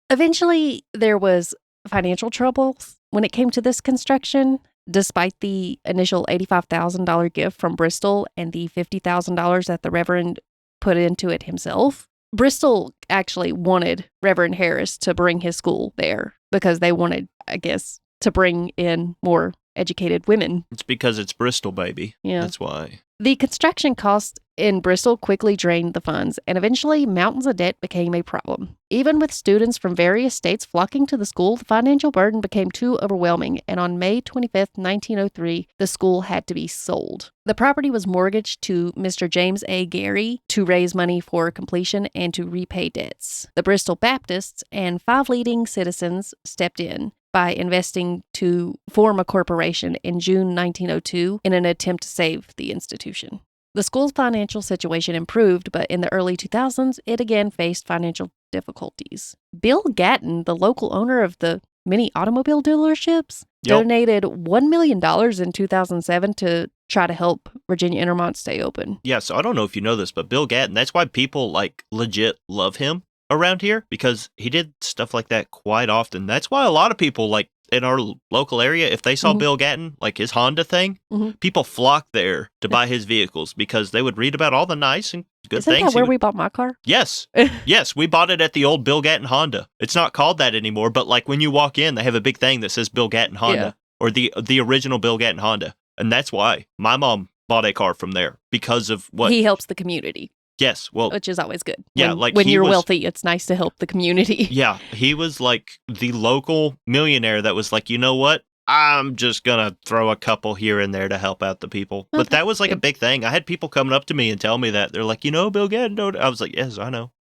S1: Eventually, there was financial troubles when it came to this construction. Despite the initial $85,000 gift from Bristol and the $50,000 that the Reverend put into it himself, Bristol actually wanted Reverend Harris to bring his school there because they wanted, I guess, to bring in more educated women.
S2: It's because it's Bristol, baby.
S1: Yeah.
S2: That's why.
S1: The construction costs in Bristol quickly drained the funds, and eventually mountains of debt became a problem. Even with students from various states flocking to the school, the financial burden became too overwhelming, and on May 25, 1903, the school had to be sold. The property was mortgaged to Mr. James A. Gary to raise money for completion and to repay debts. The Bristol Baptists and 5 leading citizens stepped in by investing to form a corporation in June 1902 in an attempt to save the institution. The school's financial situation improved, but in the early 2000s, it again faced financial difficulties. Bill Gatton, the local owner of the many automobile dealerships, donated $1 million in 2007 to try to help Virginia Intermont stay open.
S2: Yeah, so I don't know if you know this, but Bill Gatton, that's why people legit love him around here, because he did stuff like that quite often. That's why a lot of people in our local area, if they saw Bill Gatton, his Honda thing, people flocked there to buy his vehicles because they would read about all the nice and good things.
S1: Isn't that where we bought my car?
S2: Yes. Yes, we bought it at the old Bill Gatton Honda. It's not called that anymore, but when you walk in, they have a big thing that says Bill Gatton Honda, or the original Bill Gatton Honda. And that's why my mom bought a car from there, because of what...
S1: He helps the community.
S2: Yes, well...
S1: Which is always good.
S2: Yeah,
S1: when you're wealthy, it's nice to help the community.
S2: Yeah, he was the local millionaire that was you know what? I'm just going to throw a couple here and there to help out the people. Okay. But that was a big thing. I had people coming up to me and tell me that. They're like, Bill Gatton. I was like, yes, I know.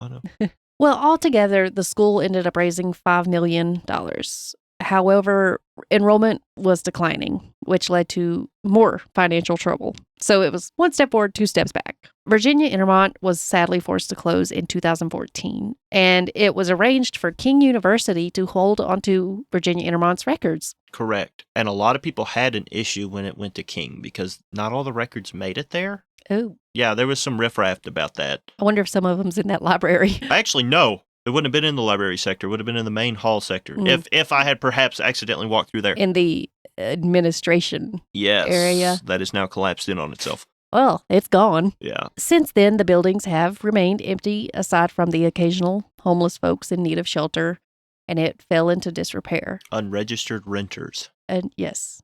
S1: Well, altogether, the school ended up raising $5 million. However, enrollment was declining, which led to more financial trouble. So it was one step forward, 2 steps back. Virginia Intermont was sadly forced to close in 2014, and it was arranged for King University to hold onto Virginia Intermont's records.
S2: Correct. And a lot of people had an issue when it went to King because not all the records made it there.
S1: Oh.
S2: Yeah, there was some riffraff about that.
S1: I wonder if some of them's in that library.
S2: Actually, no. It wouldn't have been in the library sector. It would have been in the main hall sector. If I had perhaps accidentally walked through there.
S1: In the administration area.
S2: That is now collapsed in on itself.
S1: Well, it's gone.
S2: Yeah.
S1: Since then, the buildings have remained empty, aside from the occasional homeless folks in need of shelter, and it fell into disrepair.
S2: Unregistered renters.
S1: And yes.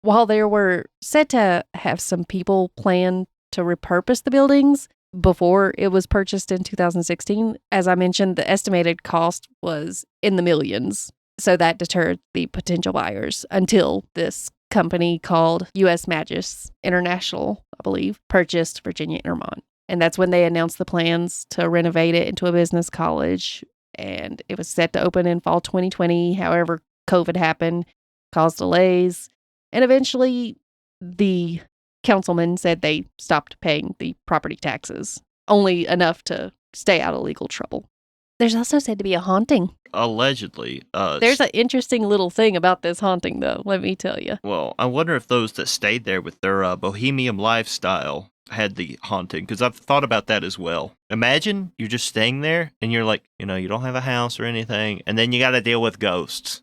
S1: While there were said to have some people plan to repurpose the buildings before it was purchased in 2016, as I mentioned, the estimated cost was in the millions. So that deterred the potential buyers until this company called U.S. Magis International, I believe, purchased Virginia Intermont. And that's when they announced the plans to renovate it into a business college. And it was set to open in fall 2020. However, COVID happened, caused delays. And eventually, the councilman said they stopped paying the property taxes, only enough to stay out of legal trouble. There's also said to be a haunting.
S2: Allegedly.
S1: There's an interesting little thing about this haunting, though, let me tell you.
S2: Well, I wonder if those that stayed there with their bohemian lifestyle had the haunting, because I've thought about that as well. Imagine you're just staying there, and you're like, you don't have a house or anything, and then you got to deal with ghosts.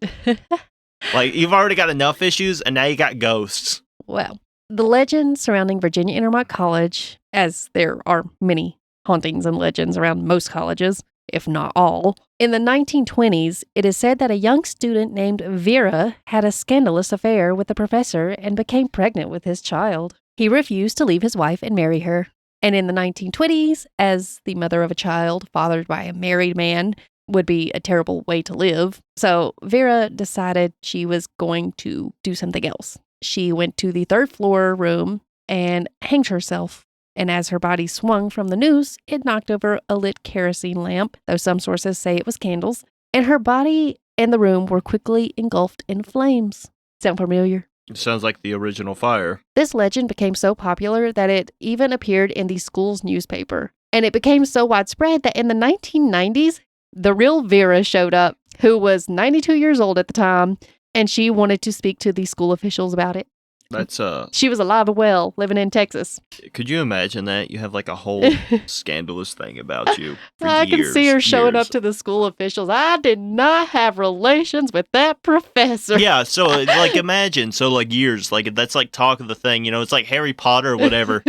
S2: Like, you've already got enough issues, and now you got ghosts.
S1: Well, the legend surrounding Virginia Intermont College, as there are many hauntings and legends around most colleges, if not all. In the 1920s, it is said that a young student named Vera had a scandalous affair with the professor and became pregnant with his child. He refused to leave his wife and marry her. And in the 1920s, as the mother of a child fathered by a married man would be a terrible way to live, so Vera decided she was going to do something else. She went to the third floor room and hanged herself. And as her body swung from the noose, it knocked over a lit kerosene lamp, though some sources say it was candles, and her body and the room were quickly engulfed in flames. Sound familiar?
S2: It sounds like the original fire.
S1: This legend became so popular that it even appeared in the school's newspaper. And it became so widespread that in the 1990s, the real Vera showed up, who was 92 years old at the time, and she wanted to speak to the school officials about it.
S2: That's
S1: She was alive and well, living in Texas.
S2: Could you imagine that? You have like a whole scandalous thing about you for
S1: I
S2: years,
S1: can see her showing
S2: years.
S1: up to the school officials. I did not have relations with that professor.
S2: Yeah, so like imagine, so like years, like that's like talk of the thing, it's like Harry Potter or whatever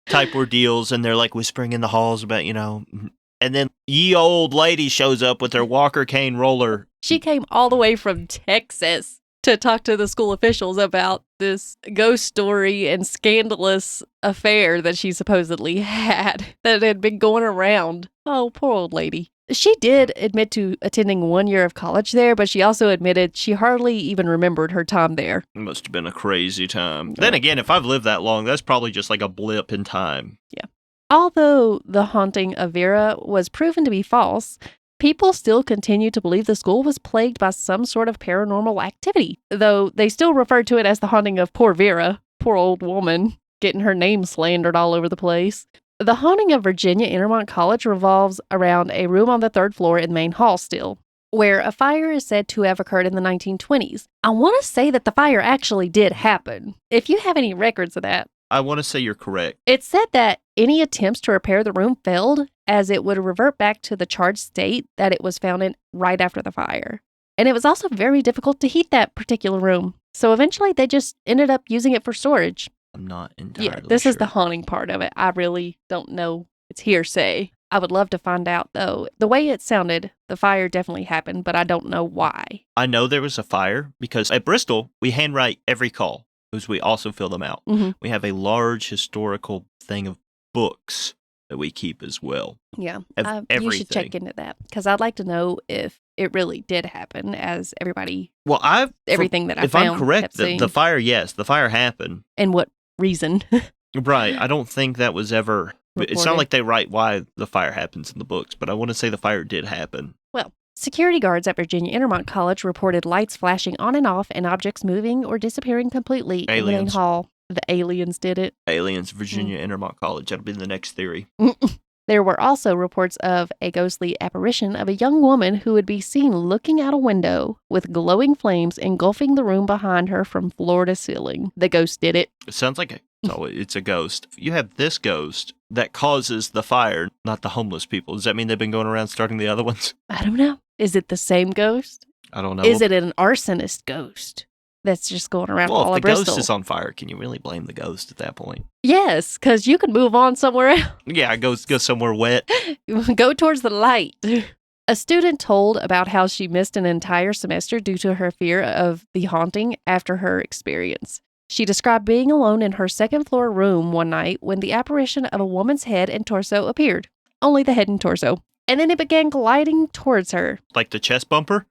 S2: type ordeals, and they're like whispering in the halls about, and then ye old lady shows up with her walker cane roller.
S1: She came all the way from Texas to talk to the school officials about this ghost story and scandalous affair that she supposedly had that had been going around. Oh, poor old lady. She did admit to attending 1 year of college there, but she also admitted she hardly even remembered her time there.
S2: It must have been a crazy time. Then again, if I've lived that long, that's probably just like a blip in time.
S1: Yeah. Although the haunting of Vera was proven to be false, people still continue to believe the school was plagued by some sort of paranormal activity, though they still refer to it as the haunting of poor Vera, poor old woman, getting her name slandered all over the place. The haunting of Virginia Intermont College revolves around a room on the third floor in the main hall still, where a fire is said to have occurred in the 1920s. I want to say that the fire actually did happen, if you have any records of that.
S2: I want to say you're correct.
S1: It's said that any attempts to repair the room failed, as it would revert back to the charred state that it was found in right after the fire. And it was also very difficult to heat that particular room. So eventually they just ended up using it for storage.
S2: I'm not entirely
S1: this
S2: sure.
S1: is the haunting part of it. I really don't know. It's hearsay. I would love to find out, though. The way it sounded, the fire definitely happened, but I don't know why.
S2: I know there was a fire because at Bristol, we handwrite every call, because we also fill them out.
S1: Mm-hmm.
S2: We have a large historical thing of books that we keep as well.
S1: Yeah,
S2: Everything.
S1: You should check into that, because I'd like to know if it really did happen, as everybody,
S2: Well,
S1: everything that I
S2: if
S1: found,
S2: I'm correct,
S1: kept saying.
S2: the fire, yes, the fire happened.
S1: And what reason?
S2: Right. I don't think that was ever. It's not
S1: Reported.
S2: like they write why the fire happens in the books, but I want to say the fire did happen.
S1: Well, security guards at Virginia Intermont College reported lights flashing on and off and objects moving or disappearing completely in the main
S2: Aliens.
S1: hall. The aliens did it.
S2: Aliens, Virginia Intermont College. That'll be the next theory.
S1: There were also reports of a ghostly apparition of a young woman who would be seen looking out a window with glowing flames engulfing the room behind her from floor to ceiling. The ghost did it.
S2: It sounds like it's a ghost. You have this ghost that causes the fire, not the homeless people. Does that mean they've been going around starting the other ones?
S1: I don't know. Is it the same ghost?
S2: I don't know.
S1: Is it an arsonist ghost that's just going around all
S2: if
S1: of
S2: the
S1: Bristol?
S2: ghost is on fire, can you really blame the ghost at that point?
S1: Yes, because you can move on somewhere else.
S2: Yeah, go somewhere wet.
S1: Go towards the light. A student told about how she missed an entire semester due to her fear of the haunting after her experience. She described being alone in her second floor room one night when the apparition of a woman's head and torso appeared. Only the head and torso. And then it began gliding towards her.
S2: Like the chest bumper?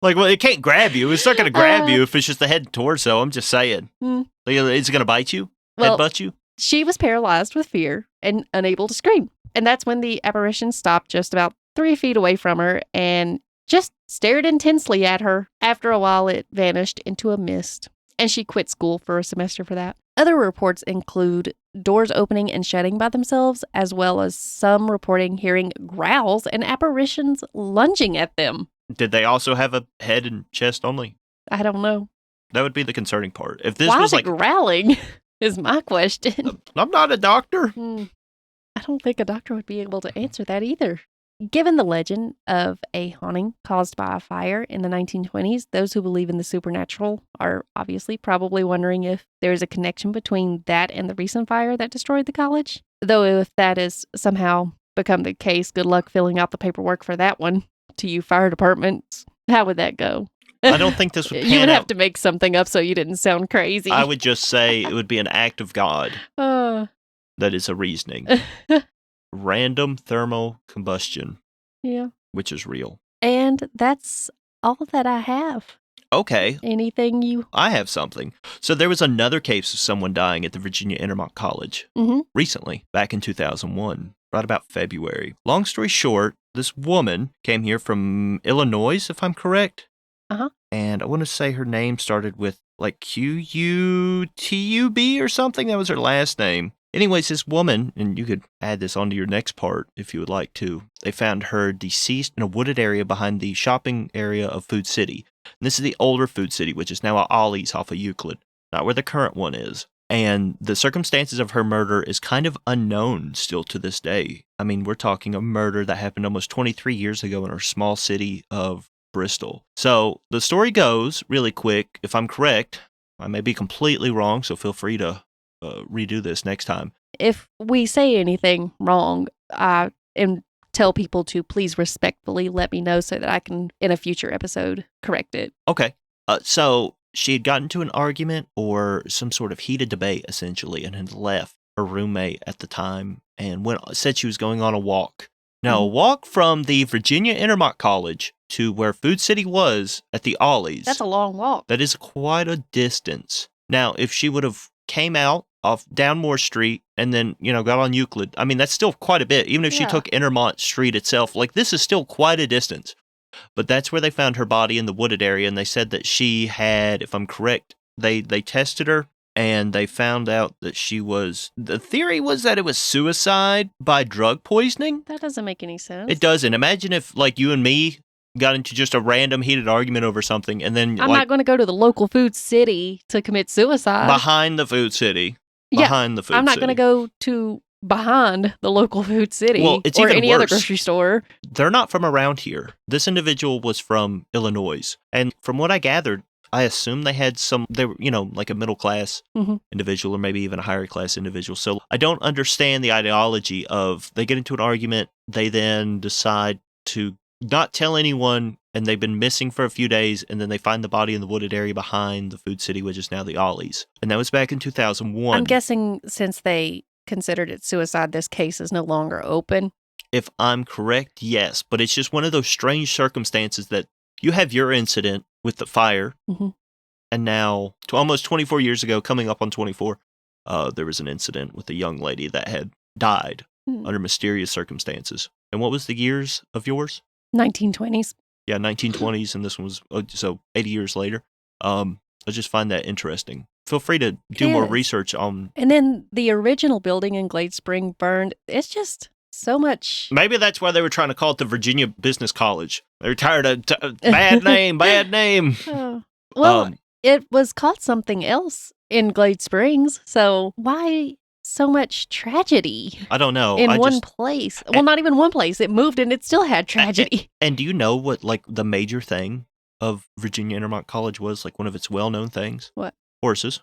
S2: Like, well, it can't grab you. It's not going to grab you if it's just the head and torso. I'm just saying. Is it going to bite you?
S1: Well,
S2: headbutt you?
S1: She was paralyzed with fear and unable to scream. And that's when the apparition stopped just about 3 feet away from her and just stared intensely at her. After a while, it vanished into a mist, and she quit school for a semester for that. Other reports include doors opening and shutting by themselves, as well as some reporting hearing growls and apparitions lunging at them.
S2: Did they also have a head and chest only?
S1: I don't know.
S2: That would be the concerning part. If this
S1: Why
S2: was
S1: the growling is my question.
S2: I'm not a doctor.
S1: I don't think a doctor would be able to answer that either. Given the legend of a haunting caused by a fire in the 1920s, those who believe in the supernatural are obviously probably wondering if there is a connection between that and the recent fire that destroyed the college. Though if that has somehow become the case, good luck filling out the paperwork for that one to you fire departments. How would that go?
S2: I don't think this would pan
S1: You would
S2: out.
S1: have to make something up so you didn't sound crazy.
S2: I would just say it would be an act of God. That is a reasoning. Random thermal combustion.
S1: Yeah.
S2: Which is real.
S1: And that's all that I have.
S2: Okay.
S1: Anything you...
S2: I have something. So there was another case of someone dying at the Virginia Intermont College recently, back in 2001, right about February. Long story short, this woman came here from Illinois, if I'm correct. And I want to say her name started with like Q-U-T-U-B or something. That was her last name. Anyways, this woman, and you could add this onto your next part if you would like to, they found her deceased in a wooded area behind the shopping area of Food City. And this is the older Food City, which is now a Ollie's off of Euclid, not where the current one is. And the circumstances of her murder is kind of unknown still to this day. I mean, we're talking a murder that happened almost 23 years ago in our small city of Bristol. So the story goes, really quick, if I'm correct, I may be completely wrong, so feel free to redo this next time.
S1: If we say anything wrong, and tell people to please respectfully let me know so that I can, in a future episode, correct it.
S2: Okay. So she had gotten into an argument or some sort of heated debate, essentially, and had left her roommate at the time and said she was going on a walk. Now, a walk from the Virginia Intermont College to where Food City was at the Ollie's.
S1: That's a long walk.
S2: That is quite a distance. Now, if she would have came out off down Moore Street and then, got on Euclid, I mean, that's still quite a bit. Even if she took Intermont Street itself, like, this is still quite a distance. But that's where they found her body in the wooded area, and they said that she had, if I'm correct, they tested her, and they found out that the theory was that it was suicide by drug poisoning.
S1: That doesn't make any sense.
S2: It doesn't. Imagine if, like, you and me got into just a random heated argument over something, and then
S1: I'm not going to go to the local Food City to commit suicide.
S2: Behind the Food City. Behind the Food City.
S1: I'm not going to go to behind the local Food City or any other grocery store.
S2: They're not from around here. This individual was from Illinois. And from what I gathered, I assume they were, like a middle class individual or maybe even a higher class individual. So I don't understand the ideology of they get into an argument, they then decide to not tell anyone, and they've been missing for a few days, and then they find the body in the wooded area behind the Food City, which is now the Ollie's. And that was back in 2001.
S1: I'm guessing since they considered it suicide, this case is no longer open.
S2: If I'm correct, yes. But it's just one of those strange circumstances that you have your incident with the fire, and now, almost 24 years ago, coming up on 24, there was an incident with a young lady that had died under mysterious circumstances. And what was the years of yours?
S1: 1920s.
S2: Yeah, 1920s, and this one was, 80 years later. I just find that interesting. Feel free to do more research on...
S1: And then the original building in Glade Spring burned. It's just so much...
S2: Maybe that's why they were trying to call it the Virginia Business College. They're tired of... bad name.
S1: Well, it was called something else in Glade Springs, so why... so much tragedy.
S2: I don't know.
S1: In one place. Well, not even one place. It moved and it still had tragedy.
S2: And do you know what, like, the major thing of Virginia Intermont College was? Like, one of its well-known things?
S1: What?
S2: Horses.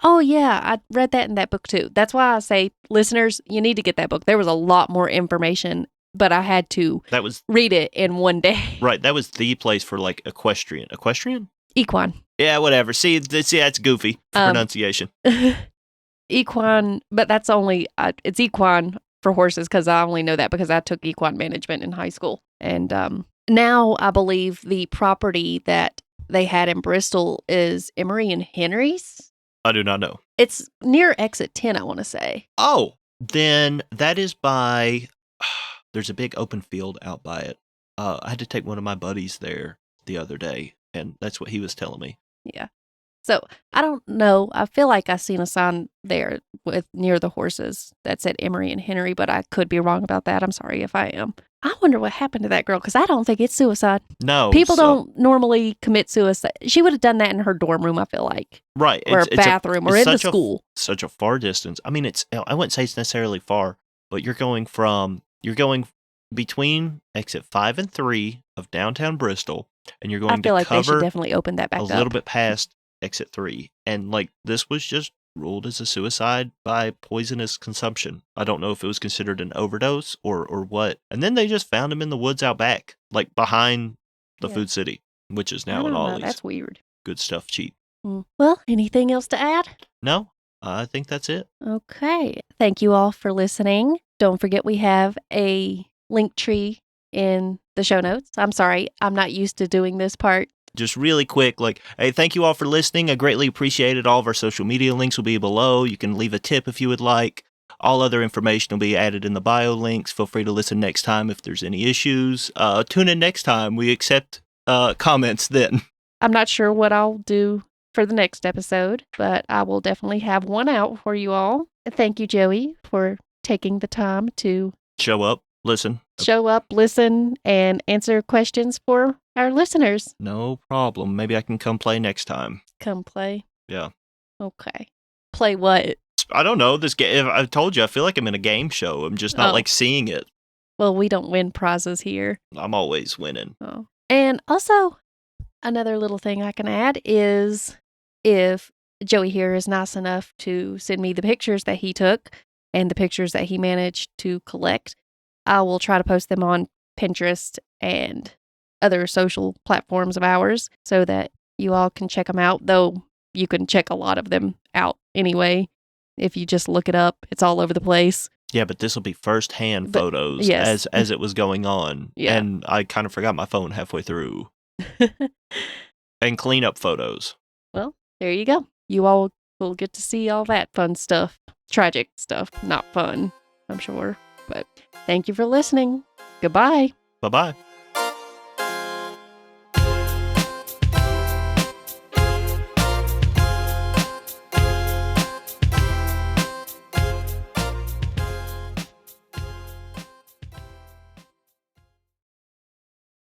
S1: Oh, yeah. I read that in that book, too. That's why I say, listeners, you need to get that book. There was a lot more information, but I had to read it in one day.
S2: Right. That was the place for, like, equestrian. Equestrian?
S1: Equine.
S2: Yeah, whatever. See, that's goofy pronunciation.
S1: Equine, but that's only, it's equine for horses because I only know that because I took equine management in high school. And Now I believe the property that they had in Bristol is Emery and Henry's.
S2: I do not know.
S1: It's near exit 10, I want to say.
S2: Oh, then that is by. There's a big open field out by it. I had to take one of my buddies there the other day, and that's what he was telling me.
S1: Yeah. So I don't know. I feel like I seen a sign there with near the horses that said Emery and Henry, but I could be wrong about that. I'm sorry if I am. I wonder what happened to that girl because I don't think it's suicide.
S2: No.
S1: People don't normally commit suicide. She would have done that in her dorm room, I feel like.
S2: Right.
S1: Or a bathroom or in the school.
S2: Such a far distance. I mean, I wouldn't say it's necessarily far, but you're going between exit 5 and 3 of downtown Bristol, and you're going
S1: I feel like they should
S2: cover
S1: definitely open that back up.
S2: a little bit past exit 3. And like this was just ruled as a suicide by poisonous consumption. I don't know if it was considered an overdose or what. And then they just found him in the woods out back, like behind the Food City, which is now an Ollie's.
S1: That's weird.
S2: Good stuff, cheap.
S1: Well, anything else to add?
S2: No, I think that's it.
S1: Okay. Thank you all for listening. Don't forget we have a link tree in the show notes. I'm sorry, I'm not used to doing this part.
S2: Just really quick, hey, thank you all for listening. I greatly appreciate it. All of our social media links will be below. You can leave a tip if you would like. All other information will be added in the bio links. Feel free to listen next time if there's any issues. Tune in next time. We accept comments then.
S1: I'm not sure what I'll do for the next episode, but I will definitely have one out for you all. Thank you, Joey, for taking the time to
S2: show up, listen,
S1: and answer questions for our listeners.
S2: No problem. Maybe I can come play next time.
S1: Come play?
S2: Yeah.
S1: Okay. Play what?
S2: I don't know. This game, I told you, I feel like I'm in a game show. I'm just not seeing it.
S1: Well, we don't win prizes here.
S2: I'm always winning.
S1: Oh. And also, another little thing I can add is if Joey here is nice enough to send me the pictures that he took and the pictures that he managed to collect, I will try to post them on Pinterest and other social platforms of ours so that you all can check them out, though you can check a lot of them out anyway. If you just look it up, it's all over the place.
S2: Yeah, but this will be first-hand photos as it was going on.
S1: Yeah.
S2: And I kind of forgot my phone halfway through. And cleanup photos.
S1: Well, there you go. You all will get to see all that fun stuff. Tragic stuff. Not fun, I'm sure. But thank you for listening. Goodbye.
S2: Bye-bye.